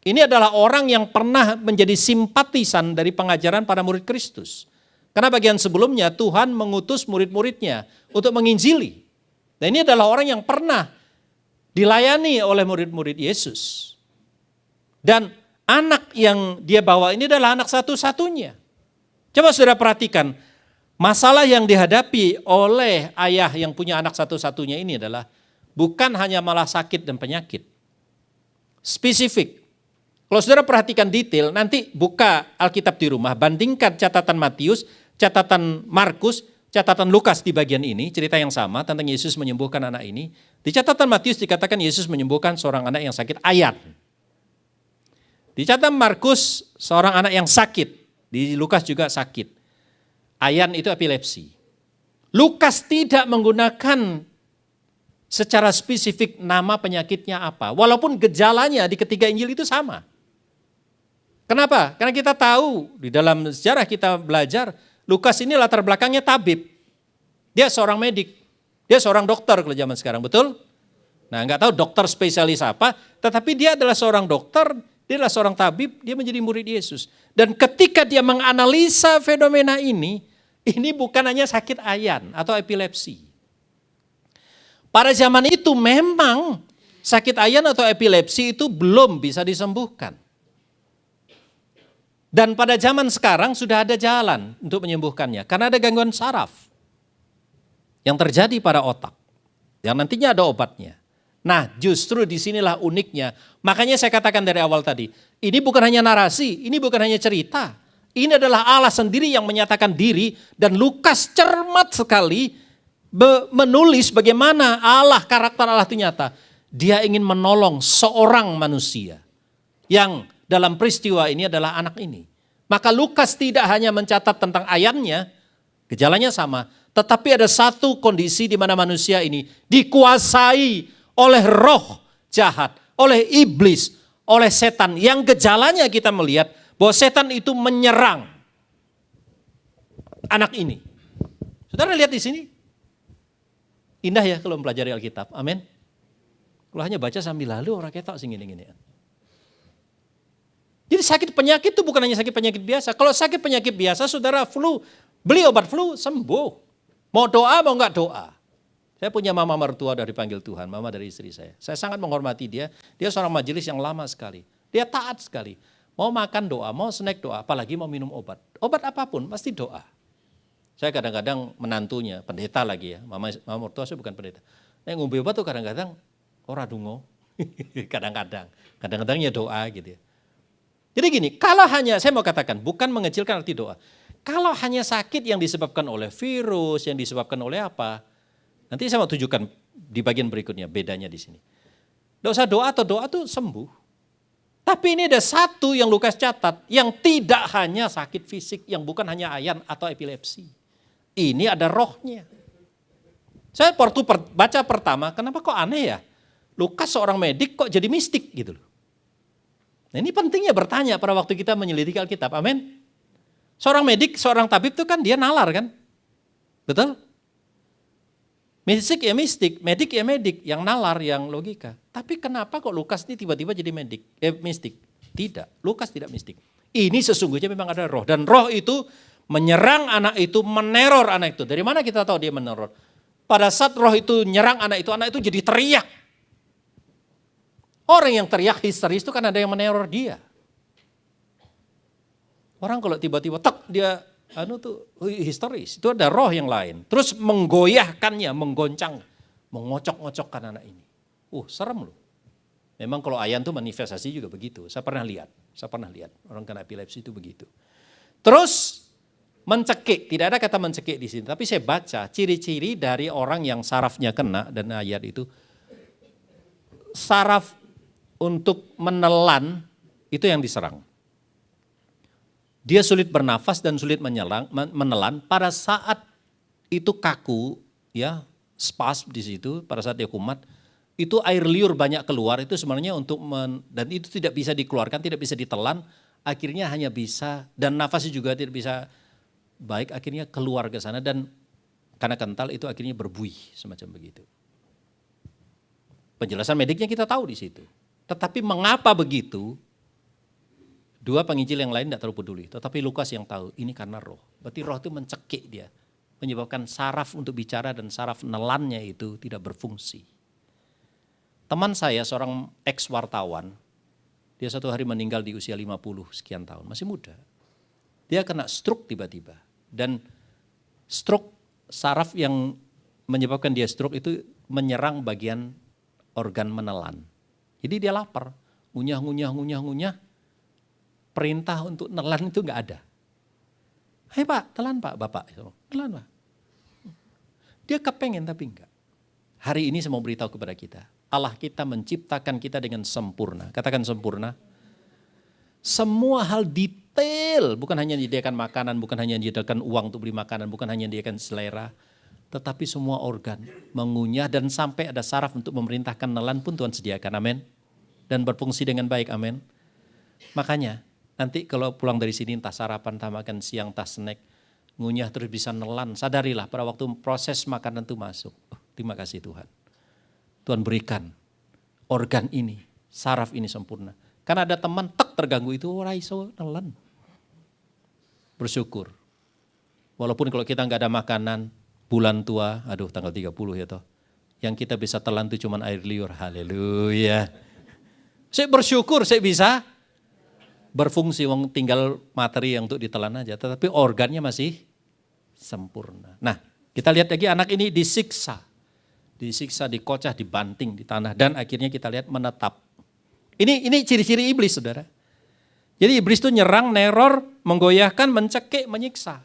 Ini adalah orang yang pernah menjadi simpatisan dari pengajaran para murid Kristus. Karena bagian sebelumnya Tuhan mengutus murid-muridnya untuk menginjili. Dan ini adalah orang yang pernah dilayani oleh murid-murid Yesus. Dan anak yang dia bawa ini adalah anak satu-satunya. Coba saudara perhatikan, masalah yang dihadapi oleh ayah yang punya anak satu-satunya ini adalah bukan hanya malah sakit dan penyakit. Spesifik. Kalau saudara perhatikan detail, nanti buka Alkitab di rumah, bandingkan catatan Matius, catatan Markus, catatan Lukas di bagian ini, cerita yang sama tentang Yesus menyembuhkan anak ini. Di catatan Matius dikatakan Yesus menyembuhkan seorang anak yang sakit ayat. Dicatat Markus seorang anak yang sakit, di Lukas juga sakit. Ayan itu epilepsi. Lukas tidak menggunakan secara spesifik nama penyakitnya apa. Walaupun gejalanya di ketiga Injil itu sama. Kenapa? Karena kita tahu di dalam sejarah kita belajar, Lukas ini latar belakangnya tabib. Dia seorang medik. Dia seorang dokter kalau zaman sekarang, betul? Nah, nggak tahu dokter spesialis apa, tetapi dia adalah seorang dokter, dia adalah seorang tabib, dia menjadi murid Yesus. Dan ketika dia menganalisa fenomena ini bukan hanya sakit ayan atau epilepsi. Pada zaman itu memang sakit ayan atau epilepsi itu belum bisa disembuhkan. Dan pada zaman sekarang sudah ada jalan untuk menyembuhkannya, karena ada gangguan saraf yang terjadi pada otak, yang nantinya ada obatnya. Nah, justru disinilah uniknya. Makanya saya katakan dari awal tadi, ini bukan hanya narasi, ini bukan hanya cerita. Ini adalah Allah sendiri yang menyatakan diri, dan Lukas cermat sekali menulis bagaimana Allah, karakter Allah itu nyata. Dia ingin menolong seorang manusia yang dalam peristiwa ini adalah anak ini. Maka Lukas tidak hanya mencatat tentang ayannya, gejalanya sama, tetapi ada satu kondisi di mana manusia ini dikuasai oleh roh jahat, oleh iblis, oleh setan. Yang gejalanya kita melihat bahwa setan itu menyerang anak ini. Saudara lihat di sini. Indah ya kalau mempelajari Alkitab. Amin. Kalau hanya baca sambil lalu orang ketok sing gini-gini. Jadi sakit penyakit itu bukan hanya sakit penyakit biasa. Kalau sakit penyakit biasa, saudara flu, beli obat flu, sembuh. Mau doa, mau enggak doa. Saya punya mama mertua dari panggil Tuhan, mama dari istri saya. Saya sangat menghormati dia. Dia seorang majelis yang lama sekali. Dia taat sekali. Mau makan doa, mau snack doa, apalagi mau minum obat. Obat apapun pasti doa. Saya kadang-kadang menantunya, pendeta lagi ya. Mama mertua saya bukan pendeta. Ngombe obat tuh kadang-kadang ora dungo. Kadang-kadang ya doa gitu ya. Jadi gini, kalau hanya, saya mau katakan, bukan mengecilkan arti doa. Kalau hanya sakit yang disebabkan oleh virus, yang disebabkan oleh apa, nanti saya mau tunjukkan di bagian berikutnya bedanya di sini. Tidak usah doa atau doa itu sembuh. Tapi ini ada satu yang Lukas catat, yang tidak hanya sakit fisik, yang bukan hanya ayan atau epilepsi. Ini ada rohnya. Saya waktu baca pertama, kenapa kok aneh ya? Lukas seorang medik kok jadi mistik gitu loh. Nah ini pentingnya bertanya pada waktu kita menyelidiki Alkitab, amin. Seorang medik, seorang tabib itu kan dia nalar kan? Betul? Mistik ya mistik, medik ya medik, yang nalar, yang logika. Tapi kenapa kok Lukas ini tiba-tiba jadi mistik? Tidak, Lukas tidak mistik. Ini sesungguhnya memang ada roh. Dan roh itu menyerang anak itu, meneror anak itu. Dari mana kita tahu dia meneror? Pada saat roh itu nyerang anak itu jadi teriak. Orang yang teriak histeris itu kan ada yang meneror dia. Orang kalau tiba-tiba dia histeris, itu ada roh yang lain. Terus menggoyahkannya, menggoncang, mengocok-ngocokkan anak ini. Serem loh. Memang kalau ayan tuh manifestasi juga begitu. Saya pernah lihat orang kena epilepsi itu begitu. Terus mencekik, tidak ada kata mencekik di sini. Tapi saya baca ciri-ciri dari orang yang sarafnya kena dan ayat itu. Saraf untuk menelan itu yang diserang. Dia sulit bernafas dan sulit menelan. Pada saat itu kaku, ya spasm di situ. Pada saat dia kumat, itu air liur banyak keluar. Itu sebenarnya dan itu tidak bisa dikeluarkan, tidak bisa ditelan. Akhirnya hanya bisa, dan nafasnya juga tidak bisa baik. Akhirnya keluar ke sana dan karena kental itu akhirnya berbuih semacam begitu. Penjelasan mediknya kita tahu di situ. Tetapi mengapa begitu? Dua penginjil yang lain tidak terlalu peduli. Tetapi Lukas yang tahu, ini karena roh. Berarti roh itu mencekik dia. Menyebabkan saraf untuk bicara dan saraf nelannya itu tidak berfungsi. Teman saya seorang ex-wartawan, dia satu hari meninggal di usia 50 sekian tahun, masih muda. Dia kena stroke tiba-tiba. Dan stroke, saraf yang menyebabkan dia stroke itu menyerang bagian organ menelan. Jadi dia lapar, ngunyah. Perintah untuk nelan itu enggak ada. Ayo Pak, telan Pak, Bapak. Telan Pak. Dia kepengen tapi enggak. Hari ini saya mau beritahu kepada kita. Allah kita menciptakan kita dengan sempurna. Katakan sempurna. Semua hal detail, bukan hanya menyediakan makanan, bukan hanya menyediakan uang untuk beli makanan, bukan hanya menyediakan selera, tetapi semua organ mengunyah dan sampai ada saraf untuk memerintahkan nelan pun Tuhan sediakan, amin. Dan berfungsi dengan baik, amin. Makanya nanti kalau pulang dari sini entah sarapan, entah makan siang, entah snack, ngunyah terus bisa nelan, sadarilah pada waktu proses makanan itu masuk. Terima kasih Tuhan. Tuhan berikan organ ini, saraf ini sempurna. Karena ada teman terganggu itu, raiso nelan. Bersyukur. Walaupun kalau kita nggak ada makanan, bulan tua, tanggal 30 ya toh. Yang kita bisa telan itu cuma air liur, haleluya. Saya bersyukur saya bisa berfungsi, tinggal materi yang untuk ditelan aja. Tetapi organnya masih sempurna. Nah, kita lihat lagi anak ini disiksa. Disiksa, dikocah, dibanting di tanah. Dan akhirnya kita lihat menetap. Ini ciri-ciri iblis, saudara. Jadi iblis itu nyerang, neror, menggoyahkan, mencekik, menyiksa.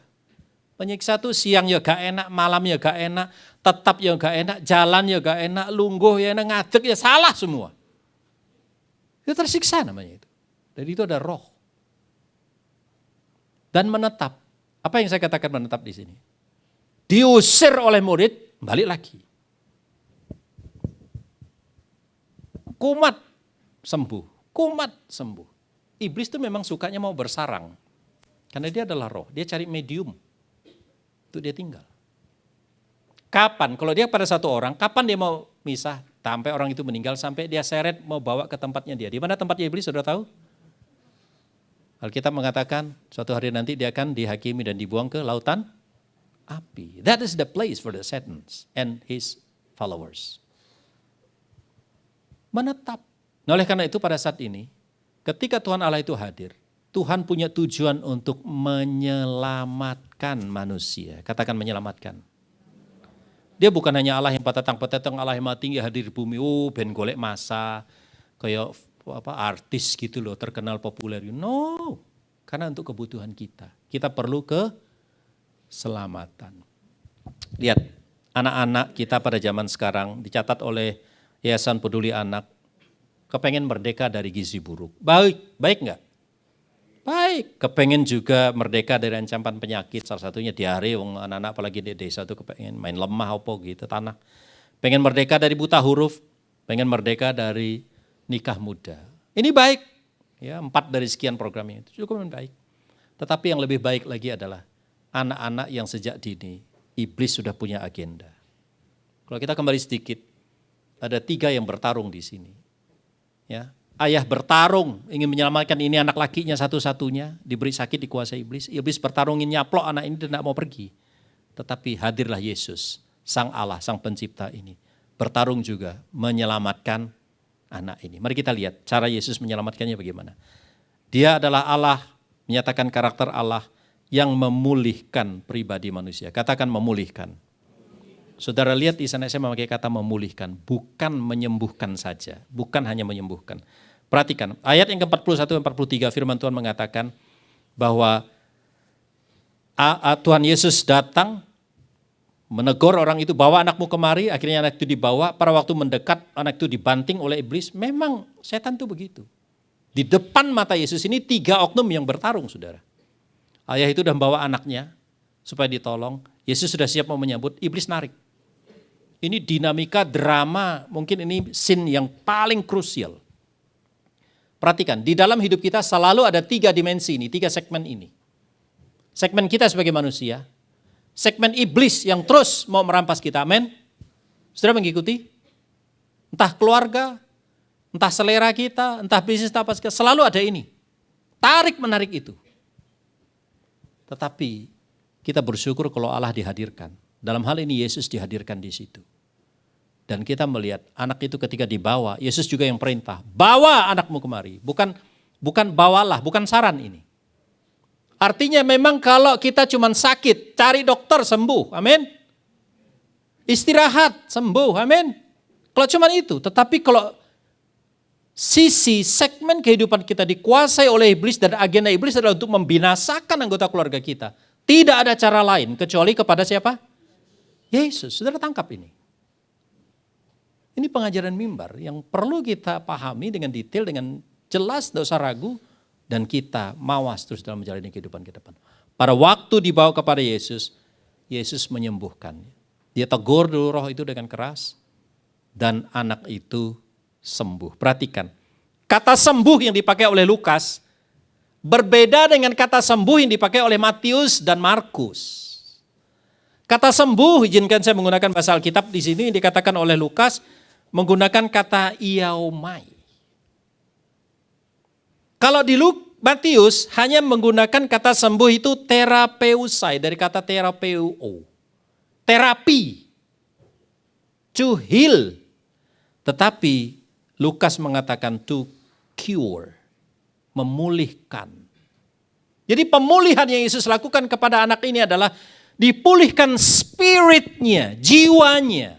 Menyiksa tuh siang ya gak enak, malam ya gak enak, tetap ya gak enak, jalan ya gak enak, lungguh ya enak, ngadeg ya salah semua. Itu tersiksa namanya itu. Dan itu ada roh. Dan menetap. Apa yang saya katakan menetap di sini? Diusir oleh murid, balik lagi. Kumat, sembuh. Kumat, sembuh. Iblis itu memang sukanya mau bersarang. Karena dia adalah roh, dia cari medium. Untuk dia tinggal. Kapan? Kalau dia pada satu orang, kapan dia mau misah? Sampai orang itu meninggal, sampai dia seret mau bawa ke tempatnya dia. Di mana tempatnya iblis, sudah tahu? Alkitab mengatakan suatu hari nanti dia akan dihakimi dan dibuang ke lautan api. That is the place for the Satan and his followers. Menetap. Nah, oleh karena itu pada saat ini, ketika Tuhan Allah itu hadir, Tuhan punya tujuan untuk menyelamatkan manusia. Katakan menyelamatkan. Dia bukan hanya Allah yang patatang-patatang, Allah yang maha tinggi hadir di bumi, ben golek masa, kayak artis gitu loh, terkenal populer. No, karena untuk kebutuhan kita. Kita perlu keselamatan. Lihat, anak-anak kita pada zaman sekarang dicatat oleh Yayasan Peduli Anak, kepengen merdeka dari gizi buruk. Baik nggak? Baik, kepengen juga merdeka dari ancaman penyakit, salah satunya diare, anak-anak apalagi di desa itu kepengen main lemah apa gitu, tanah. Pengen merdeka dari buta huruf, pengen merdeka dari nikah muda. Ini baik, ya 4 dari sekian programnya itu cukup baik. Tetapi yang lebih baik lagi adalah anak-anak yang sejak dini, iblis sudah punya agenda. Kalau kita kembali sedikit, ada 3 yang bertarung di sini. Ya. Ayah bertarung, ingin menyelamatkan ini anak lakinya satu-satunya, diberi sakit, dikuasai iblis. Iblis bertarung ingin nyaplok anak ini dan tidak mau pergi. Tetapi hadirlah Yesus, Sang Allah, Sang Pencipta ini. Bertarung juga menyelamatkan anak ini. Mari kita lihat cara Yesus menyelamatkannya bagaimana. Dia adalah Allah, menyatakan karakter Allah yang memulihkan pribadi manusia. Katakan memulihkan. Saudara lihat di sana saya memakai kata memulihkan, bukan menyembuhkan saja, bukan hanya menyembuhkan. Perhatikan, ayat yang ke-41 dan 43 firman Tuhan mengatakan bahwa Tuhan Yesus datang menegur orang itu, bawa anakmu kemari, akhirnya anak itu dibawa, pada waktu mendekat anak itu dibanting oleh iblis. Memang setan itu begitu. Di depan mata Yesus ini 3 oknum yang bertarung, saudara. Ayah itu sudah membawa anaknya supaya ditolong, Yesus sudah siap mau menyambut, iblis narik. Ini dinamika drama, mungkin ini scene yang paling krusial. Perhatikan, di dalam hidup kita selalu ada 3 dimensi ini, 3 segmen ini. Segmen kita sebagai manusia, segmen iblis yang terus mau merampas kita, amin. Saudara mengikuti? Entah keluarga, entah selera kita, entah bisnis, entah apa, selalu ada ini. Tarik-menarik itu. Tetapi kita bersyukur kalau Allah dihadirkan. Dalam hal ini Yesus dihadirkan di situ. Dan kita melihat anak itu ketika dibawa, Yesus juga yang perintah, bawa anakmu kemari. Bukan bawalah, bukan saran ini. Artinya memang kalau kita cuma sakit, cari dokter sembuh, amin. Istirahat, sembuh, amin. Kalau cuma itu, tetapi kalau sisi segmen kehidupan kita dikuasai oleh iblis dan agenda iblis adalah untuk membinasakan anggota keluarga kita. Tidak ada cara lain kecuali kepada siapa? Yesus. Saudara tangkap ini. Ini pengajaran mimbar yang perlu kita pahami dengan detail, dengan jelas, tidak usah ragu. Dan kita mawas terus dalam menjalani kehidupan ke depan. Pada waktu dibawa kepada Yesus, Yesus menyembuhkannya. Dia tegur dulu roh itu dengan keras, dan anak itu sembuh. Perhatikan, kata sembuh yang dipakai oleh Lukas berbeda dengan kata sembuh yang dipakai oleh Matius dan Markus. Kata sembuh, izinkan saya menggunakan bahasa Alkitab di sini, yang dikatakan oleh Lukas menggunakan kata iaumai. Kalau di Matius hanya menggunakan kata sembuh itu terapeusai, dari kata terapeuo. Terapi. To heal. Tetapi Lukas mengatakan to cure. Memulihkan. Jadi pemulihan yang Yesus lakukan kepada anak ini adalah dipulihkan spiritnya, jiwanya.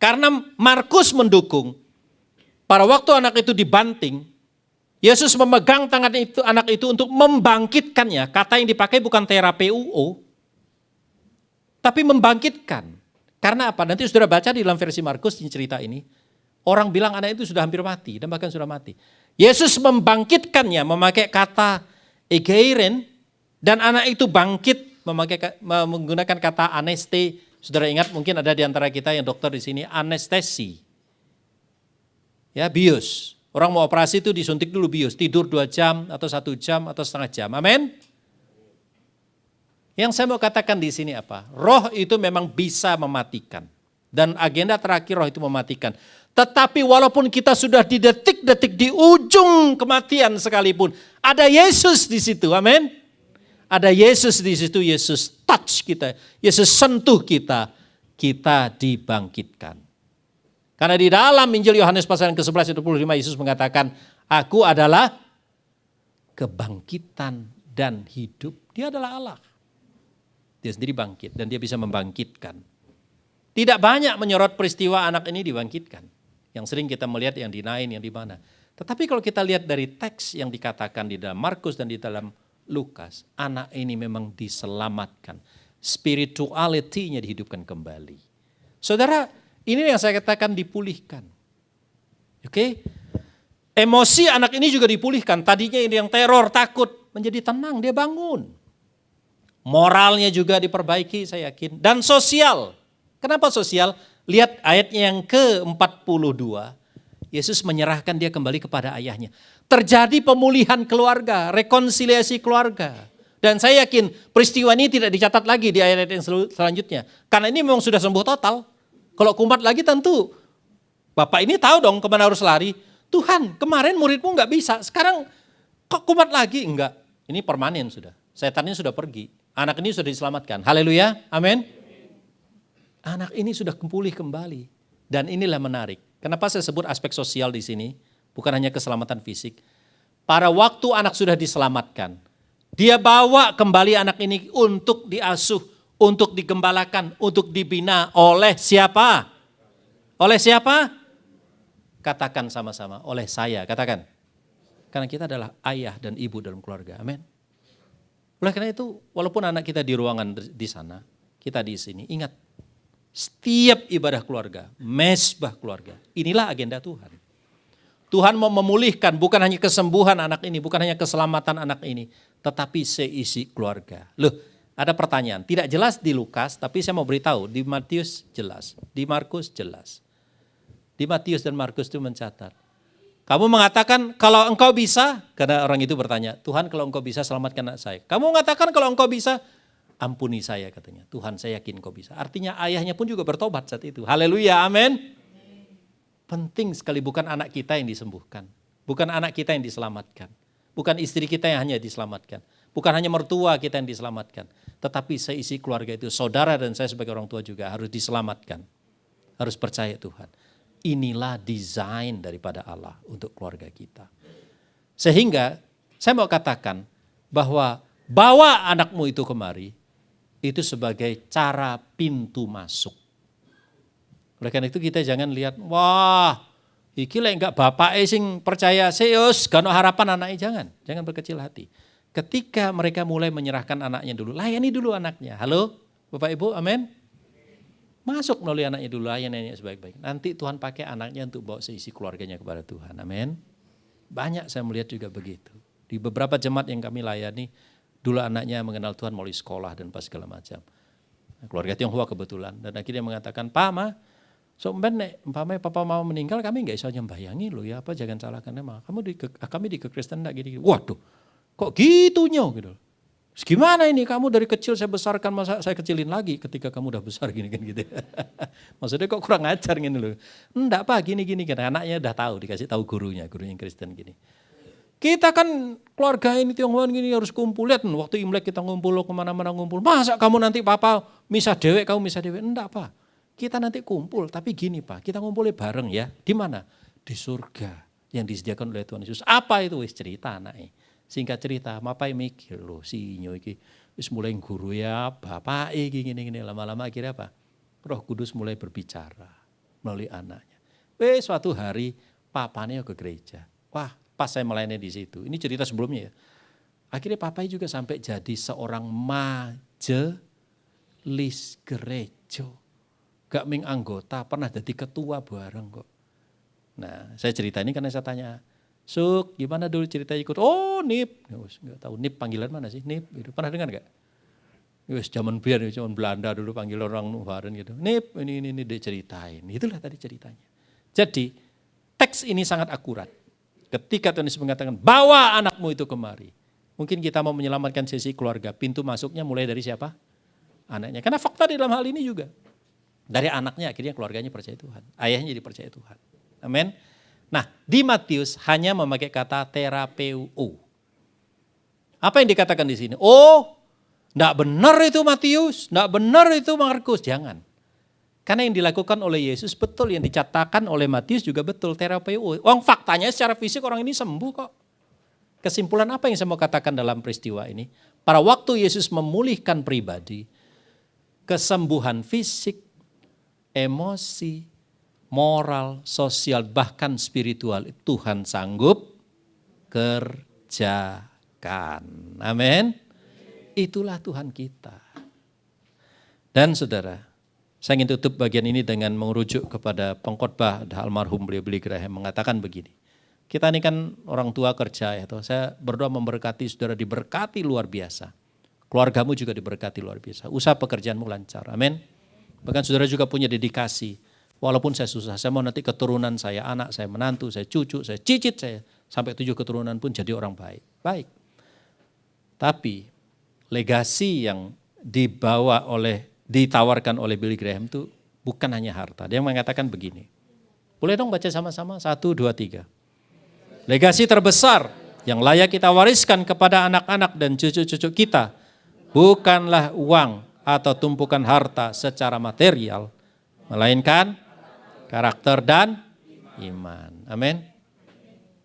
Karena Markus mendukung, pada waktu anak itu dibanting, Yesus memegang tangan anak itu untuk membangkitkannya. Kata yang dipakai bukan terapeuo, tapi membangkitkan. Karena apa? Nanti saudara baca di dalam versi Markus di cerita ini, orang bilang anak itu sudah hampir mati dan bahkan sudah mati. Yesus membangkitkannya memakai kata egeiren, dan anak itu bangkit menggunakan kata aneste. Saudara ingat mungkin ada di antara kita yang dokter di sini, anestesi. Ya, bius. Orang mau operasi itu disuntik dulu bius, tidur 2 jam atau 1 jam atau setengah jam. Amin. Yang saya mau katakan di sini apa? Roh itu memang bisa mematikan. Dan agenda terakhir roh itu mematikan. Tetapi walaupun kita sudah di detik-detik di ujung kematian sekalipun, ada Yesus di situ. Amin. Ada Yesus di situ, Yesus touch kita, Yesus sentuh kita, kita dibangkitkan. Karena di dalam Injil Yohanes pasal yang ke-11 25 Yesus mengatakan, aku adalah kebangkitan dan hidup. Dia adalah Allah. Dia sendiri bangkit dan dia bisa membangkitkan. Tidak banyak menyorot peristiwa anak ini dibangkitkan. Yang sering kita melihat yang di Nain, yang di mana. Tetapi kalau kita lihat dari teks yang dikatakan di dalam Markus dan di dalam Lukas, anak ini memang diselamatkan. Spirituality-nya dihidupkan kembali. Saudara, ini yang saya katakan dipulihkan. Oke? Emosi anak ini juga dipulihkan. Tadinya ini yang teror, takut, menjadi tenang, dia bangun. Moralnya juga diperbaiki, saya yakin. Dan sosial. Kenapa sosial? Lihat ayatnya yang ke-42. Yesus menyerahkan dia kembali kepada ayahnya. Terjadi pemulihan keluarga, rekonsiliasi keluarga. Dan saya yakin peristiwa ini tidak dicatat lagi di ayat yang selanjutnya. Karena ini memang sudah sembuh total. Kalau kumat lagi tentu Bapak ini tahu dong kemana harus lari. Tuhan, kemarin muridmu nggak bisa, sekarang kok kumat lagi? Enggak, ini permanen sudah. Setannya sudah pergi, anak ini sudah diselamatkan. Haleluya, amin. Anak ini sudah pulih kembali. Dan inilah menarik. Kenapa saya sebut aspek sosial di sini? Bukan hanya keselamatan fisik. Pada waktu anak sudah diselamatkan, dia bawa kembali anak ini untuk diasuh, untuk digembalakan, untuk dibina oleh siapa? Oleh siapa? Katakan sama-sama, oleh saya, katakan. Karena kita adalah ayah dan ibu dalam keluarga, amin. Oleh karena itu, walaupun anak kita di ruangan di sana, kita di sini, ingat, setiap ibadah keluarga, mesbah keluarga, inilah agenda Tuhan. Tuhan mau memulihkan bukan hanya kesembuhan anak ini, bukan hanya keselamatan anak ini, tetapi seisi keluarga. Loh, ada pertanyaan, tidak jelas di Lukas, tapi saya mau beritahu, di Matius jelas, di Markus jelas. Di Matius dan Markus itu mencatat. Kamu mengatakan kalau engkau bisa, karena orang itu bertanya, Tuhan kalau engkau bisa selamatkan anak saya. Kamu mengatakan kalau engkau bisa, ampuni saya katanya. Tuhan saya yakin engkau bisa. Artinya ayahnya pun juga bertobat saat itu. Haleluya, amin. Penting sekali bukan anak kita yang disembuhkan. Bukan anak kita yang diselamatkan. Bukan istri kita yang hanya diselamatkan. Bukan hanya mertua kita yang diselamatkan. Tetapi seisi keluarga itu, saudara dan saya sebagai orang tua juga harus diselamatkan. Harus percaya Tuhan. Inilah desain daripada Allah untuk keluarga kita. Sehingga saya mau katakan bahwa bawa anakmu itu kemari, itu sebagai cara pintu masuk. Oleh karena itu kita jangan lihat, wah iki lek enggak bapak sing percaya seus gak ono harapan anaknya, jangan berkecil hati. Ketika mereka mulai menyerahkan anaknya dulu, layani dulu anaknya. Halo Bapak Ibu, amin. Masuk melalui anaknya dulu, layani sebaik-baik. Nanti Tuhan pakai anaknya untuk bawa seisi keluarganya kepada Tuhan, amin. Banyak saya melihat juga begitu. Di beberapa jemaat yang kami layani, dulu anaknya mengenal Tuhan melalui sekolah dan pas segala macam. Keluarga Tionghoa kebetulan. Dan akhirnya mengatakan, Pak Ma, umpamanya papa mau meninggal, kami nggak bisa nyembayangi loh ya, apa jangan salahkan emang. Kami di kekristenan enggak gini. Waduh, kok gitunya gitu. Gimana ini kamu dari kecil saya besarkan, masa saya kecilin lagi ketika kamu udah besar gini kan gitu. Maksudnya kok kurang ajar gini loh. Enggak Pak, gini kan anaknya udah tahu, dikasih tahu gurunya yang Kristen gini. Kita kan keluarga ini Tionghoa gini harus kumpul, lihat waktu Imlek kita ngumpul kemana-mana ngumpul. Masa kamu nanti papa misah dewek, kamu misah dewek? Enggak Pak, kita nanti kumpul tapi gini Pak, kita ngumpulnya bareng ya. Di mana? Di surga yang disediakan oleh Tuhan Yesus. Apa itu? Wis cerita anaknya. Singkat cerita, mapai mikir loh si Inyo iki wis mulai guru ya, bapak gini lama-lama akhirnya apa? Roh Kudus mulai berbicara melalui anaknya. Suatu hari papanya ke gereja. Wah, pas saya melayani di situ. Ini cerita sebelumnya ya. Akhirnya papai juga sampai jadi seorang majelis gereja. Gak ming anggota, pernah jadi ketua bareng kok. Nah, saya cerita ini karena saya tanya, Suk, gimana dulu cerita ikut? Oh, Nip. Nggak tahu Nip panggilan mana sih? Nip. Gitu. Pernah dengar nggak? Wes zaman biar, zaman Belanda dulu panggil orang Nuharen gitu. Nip, ini dia ceritain. Itulah tadi ceritanya. Jadi teks ini sangat akurat. Ketika Tuhan Yesus mengatakan, bawa anakmu itu kemari. Mungkin kita mau menyelamatkan sisi keluarga. Pintu masuknya mulai dari siapa? Anaknya. Karena fakta di dalam hal ini juga. Dari anaknya akhirnya keluarganya percaya Tuhan. Ayahnya dipercaya Tuhan. Amin. Nah, di Matius hanya memakai kata terapeu. Apa yang dikatakan di sini? Oh, enggak benar itu Matius, enggak benar itu Markus. Jangan. Karena yang dilakukan oleh Yesus betul, yang dicatatkan oleh Matius juga betul, terapeu. Faktanya secara fisik orang ini sembuh kok. Kesimpulan apa yang saya mau katakan dalam peristiwa ini? Pada waktu Yesus memulihkan pribadi, kesembuhan fisik, emosi, moral, sosial, bahkan spiritual, Tuhan sanggup kerjakan. Amin. Itulah Tuhan kita. Dan saudara, saya ingin tutup bagian ini dengan merujuk kepada pengkhotbah almarhum Billy Graham mengatakan begini. Kita ini kan orang tua kerja ya, saya berdoa memberkati saudara diberkati luar biasa. Keluargamu juga diberkati luar biasa. Usaha pekerjaanmu lancar. Amin. Bahkan saudara juga punya dedikasi. Walaupun saya susah, saya mau nanti keturunan saya, anak saya, menantu saya, cucu saya, cicit saya, sampai 7 keturunan pun jadi orang baik. Baik. Tapi legasi yang ditawarkan oleh Billy Graham itu bukan hanya harta. Dia mengatakan begini. Boleh dong baca sama-sama? 1, 2, 3. Legasi terbesar yang layak kita wariskan kepada anak-anak dan cucu-cucu kita bukanlah uang atau tumpukan harta secara material, melainkan karakter dan iman. Amin.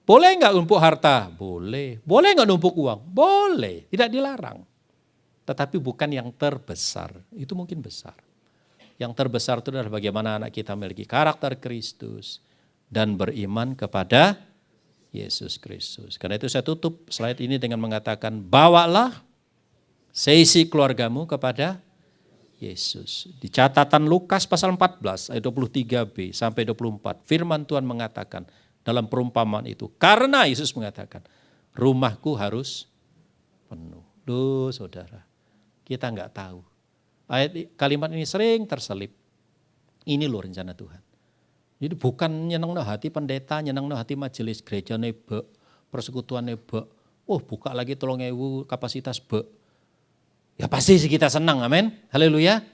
Boleh enggak numpuk harta? Boleh. Boleh enggak numpuk uang? Boleh. Tidak dilarang. Tetapi bukan yang terbesar. Itu mungkin besar. Yang terbesar itu adalah bagaimana anak kita memiliki karakter Kristus dan beriman kepada Yesus Kristus. Karena itu saya tutup slide ini dengan mengatakan, bawalah seisi keluargamu kepada Yesus. Di catatan Lukas pasal 14 ayat 23b sampai 24, firman Tuhan mengatakan dalam perumpamaan itu, karena Yesus mengatakan, rumahku harus penuh. Duh saudara, kita enggak tahu. Kalimat ini sering terselip. Ini loh rencana Tuhan. Jadi bukan nyenengno hati pendeta, nyenengno hati majelis gereja nebe, persekutuan nebe. Oh buka lagi 3.000 kapasitas be. Ya pasti sih kita senang, amin. Haleluya.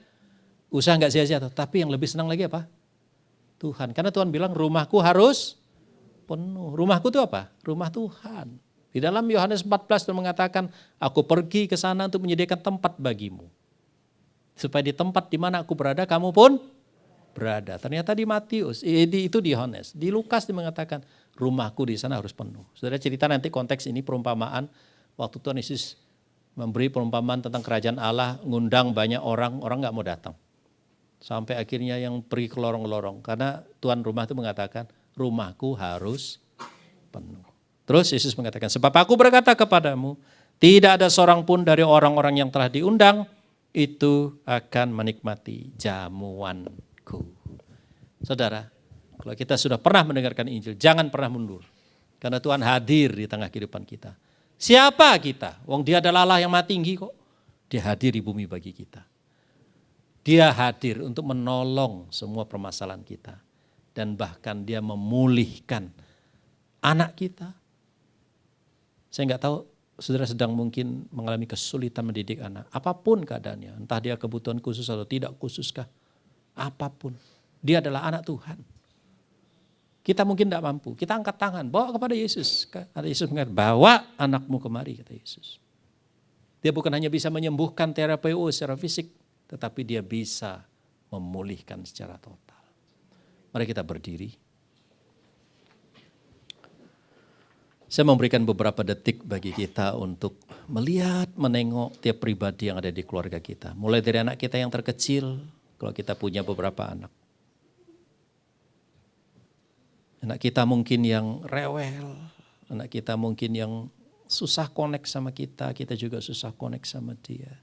Usaha enggak sia-sia, tapi yang lebih senang lagi apa? Tuhan. Karena Tuhan bilang rumahku harus penuh. Rumahku itu apa? Rumah Tuhan. Di dalam Yohanes 14 Tuhan mengatakan, aku pergi ke sana untuk menyediakan tempat bagimu. Supaya di tempat di mana aku berada, kamu pun berada. Ternyata di Matius, itu di Yohanes. Di Lukas dia mengatakan, rumahku di sana harus penuh. Saudara cerita nanti konteks ini perumpamaan, waktu Tuhan Yesus memberi perumpamaan tentang kerajaan Allah, ngundang banyak orang enggak mau datang. Sampai akhirnya yang pergi ke lorong-lorong. Karena tuan rumah itu mengatakan, rumahku harus penuh. Terus Yesus mengatakan, sebab aku berkata kepadamu, tidak ada seorang pun dari orang-orang yang telah diundang, itu akan menikmati jamuanku. Saudara, kalau kita sudah pernah mendengarkan Injil, jangan pernah mundur. Karena Tuhan hadir di tengah kehidupan kita. Siapa kita? Wong dia adalah Allah yang maha tinggi kok. Dia hadir di bumi bagi kita. Dia hadir untuk menolong semua permasalahan kita. Dan bahkan dia memulihkan anak kita. Saya nggak tahu saudara sedang mungkin mengalami kesulitan mendidik anak. Apapun keadaannya, entah dia kebutuhan khusus atau tidak khususkah. Apapun, dia adalah anak Tuhan. Kita mungkin tidak mampu, kita angkat tangan, bawa kepada Yesus. Kata Yesus mengatakan, bawa anakmu kemari, kata Yesus. Dia bukan hanya bisa menyembuhkan terapeuo secara fisik, tetapi dia bisa memulihkan secara total. Mari kita berdiri. Saya memberikan beberapa detik bagi kita untuk melihat, menengok tiap pribadi yang ada di keluarga kita. Mulai dari anak kita yang terkecil, kalau kita punya beberapa anak. Anak kita mungkin yang rewel, anak kita mungkin yang susah connect sama kita juga susah connect sama dia.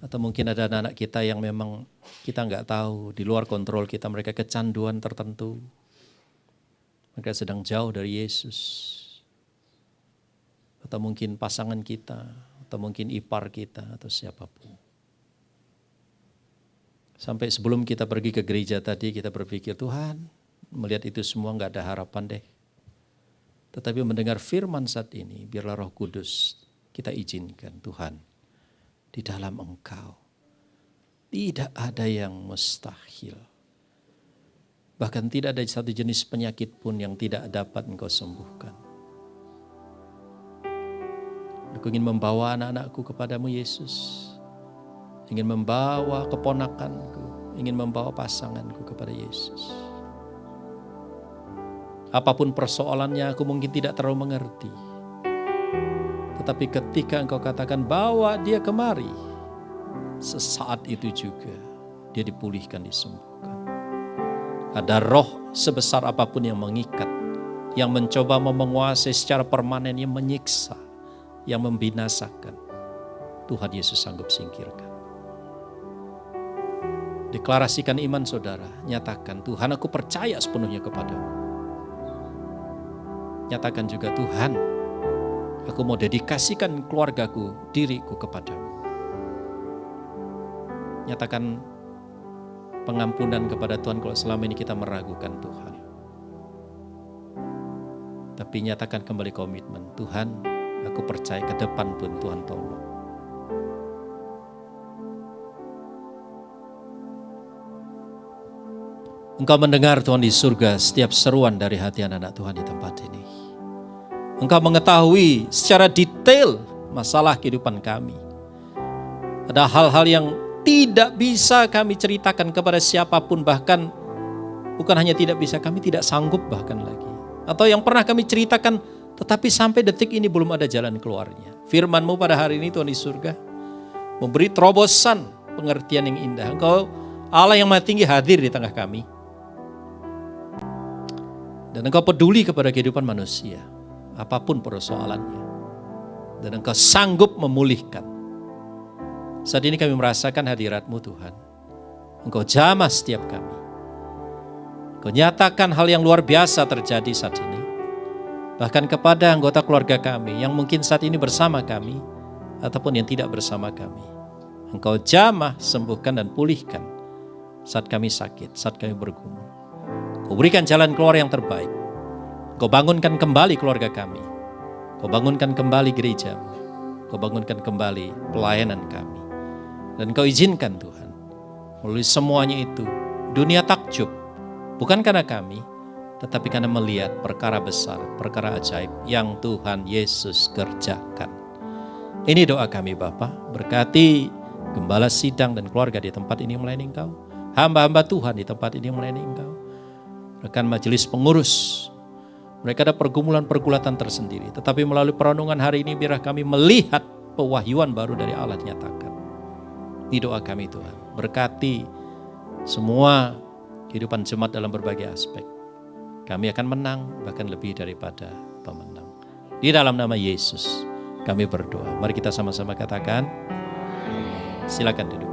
Atau mungkin ada anak kita yang memang kita nggak tahu, di luar kontrol kita, mereka kecanduan tertentu. Mereka sedang jauh dari Yesus. Atau mungkin pasangan kita, atau mungkin ipar kita, atau siapapun. Sampai sebelum kita pergi ke gereja tadi, kita berpikir, Tuhan, melihat itu semua nggak ada harapan deh. Tetapi mendengar firman saat ini, biarlah Roh Kudus kita izinkan, Tuhan, di dalam Engkau tidak ada yang mustahil. Bahkan tidak ada satu jenis penyakit pun yang tidak dapat Engkau sembuhkan. Aku ingin membawa anak-anakku kepadamu, Yesus. Ingin membawa keponakanku, ingin membawa pasanganku kepada Yesus. Apapun persoalannya aku mungkin tidak terlalu mengerti. Tetapi ketika Engkau katakan bawa dia kemari, sesaat itu juga dia dipulihkan, disembuhkan. Ada roh sebesar apapun yang mengikat, yang mencoba menguasai secara permanen, yang menyiksa, yang membinasakan. Tuhan Yesus sanggup singkirkan. Deklarasikan iman saudara, nyatakan, Tuhan aku percaya sepenuhnya kepadamu. Nyatakan juga, Tuhan, aku mau dedikasikan keluargaku, diriku kepadamu. Nyatakan pengampunan kepada Tuhan kalau selama ini kita meragukan Tuhan. Tapi nyatakan kembali komitmen, Tuhan, aku percaya ke depan pun Tuhan tolong. Engkau mendengar Tuhan di surga setiap seruan dari hati anak-anak Tuhan di tempat ini. Engkau mengetahui secara detail masalah kehidupan kami. Ada hal-hal yang tidak bisa kami ceritakan kepada siapapun, bahkan bukan hanya tidak bisa, kami tidak sanggup bahkan lagi. Atau yang pernah kami ceritakan, tetapi sampai detik ini belum ada jalan keluarnya. Firman-Mu pada hari ini Tuhan di surga, memberi terobosan pengertian yang indah. Engkau Allah yang Maha Tinggi hadir di tengah kami. Dan Engkau peduli kepada kehidupan manusia. Apapun persoalannya. Dan Engkau sanggup memulihkan. Saat ini kami merasakan hadirat-Mu Tuhan. Engkau jamah setiap kami. Engkau nyatakan hal yang luar biasa terjadi saat ini. Bahkan kepada anggota keluarga kami yang mungkin saat ini bersama kami. Ataupun yang tidak bersama kami. Engkau jamah, sembuhkan dan pulihkan. Saat kami sakit, saat kami bergumul. Engkau berikan jalan keluar yang terbaik. Kau bangunkan kembali keluarga kami. Kau bangunkan kembali gereja. Kau bangunkan kembali pelayanan kami. Dan Kau izinkan Tuhan, melalui semuanya itu, dunia takjub. Bukan karena kami, tetapi karena melihat perkara besar, perkara ajaib yang Tuhan Yesus kerjakan. Ini doa kami Bapa, berkati gembala sidang dan keluarga di tempat ini melayani Engkau. Hamba-hamba Tuhan di tempat ini melayani Engkau. Rekan majelis pengurus, mereka ada pergumulan-pergulatan tersendiri. Tetapi melalui perenungan hari ini, biarlah kami melihat pewahyuan baru dari Allah dinyatakan. Ini doa kami Tuhan. Berkati semua kehidupan jemaat dalam berbagai aspek. Kami akan menang, bahkan lebih daripada pemenang. Di dalam nama Yesus, kami berdoa. Mari kita sama-sama katakan. Silakan duduk.